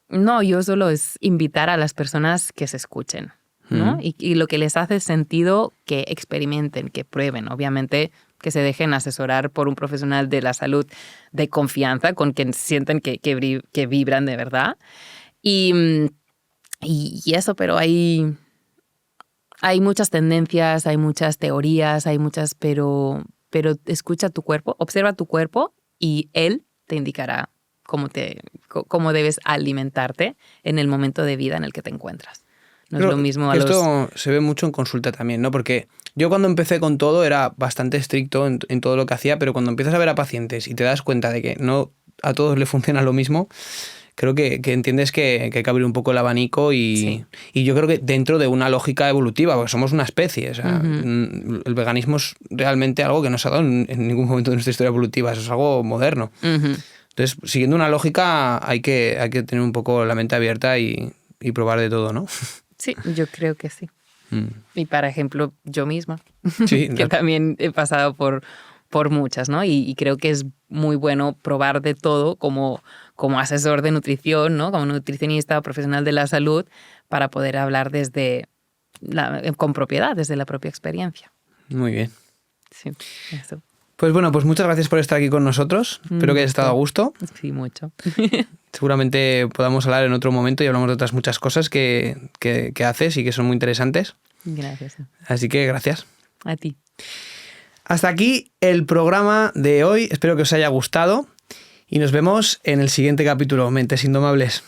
No, yo solo es invitar a las personas que se escuchen, ¿no? Y lo que les hace sentido, que experimenten, que prueben. Obviamente que se dejen asesorar por un profesional de la salud de confianza, con quien sienten que vibran de verdad. Y eso, pero hay muchas tendencias, hay muchas teorías, pero escucha tu cuerpo, observa tu cuerpo y él te indicará cómo debes alimentarte en el momento de vida en el que te encuentras. No Pero es lo mismo esto se ve mucho en consulta también, ¿no? Porque yo cuando empecé con todo era bastante estricto en todo lo que hacía, pero cuando empiezas a ver a pacientes y te das cuenta de que no a todos le funciona lo mismo, creo que entiendes que hay que abrir un poco el abanico y yo creo que dentro de una lógica evolutiva, porque somos una especie. O sea, el veganismo es realmente algo que no se ha dado en ningún momento de nuestra historia evolutiva, eso es algo moderno. Entonces, siguiendo una lógica, hay que tener un poco la mente abierta y probar de todo, ¿no? Sí, yo creo que sí. Y, por ejemplo, yo misma, sí, que también he pasado por muchas, ¿no? Y creo que es muy bueno probar de todo como asesor de nutrición, ¿no? Como nutricionista, profesional de la salud, para poder hablar con propiedad, desde la propia experiencia. Muy bien. Sí, eso. Pues bueno, pues muchas gracias por estar aquí con nosotros. Espero que hayas estado a gusto. Sí, mucho. Seguramente podamos hablar en otro momento y hablamos de otras muchas cosas que haces y que son muy interesantes. Gracias. Así que gracias. A ti. Hasta aquí el programa de hoy. Espero que os haya gustado y nos vemos en el siguiente capítulo. Mentes Indomables.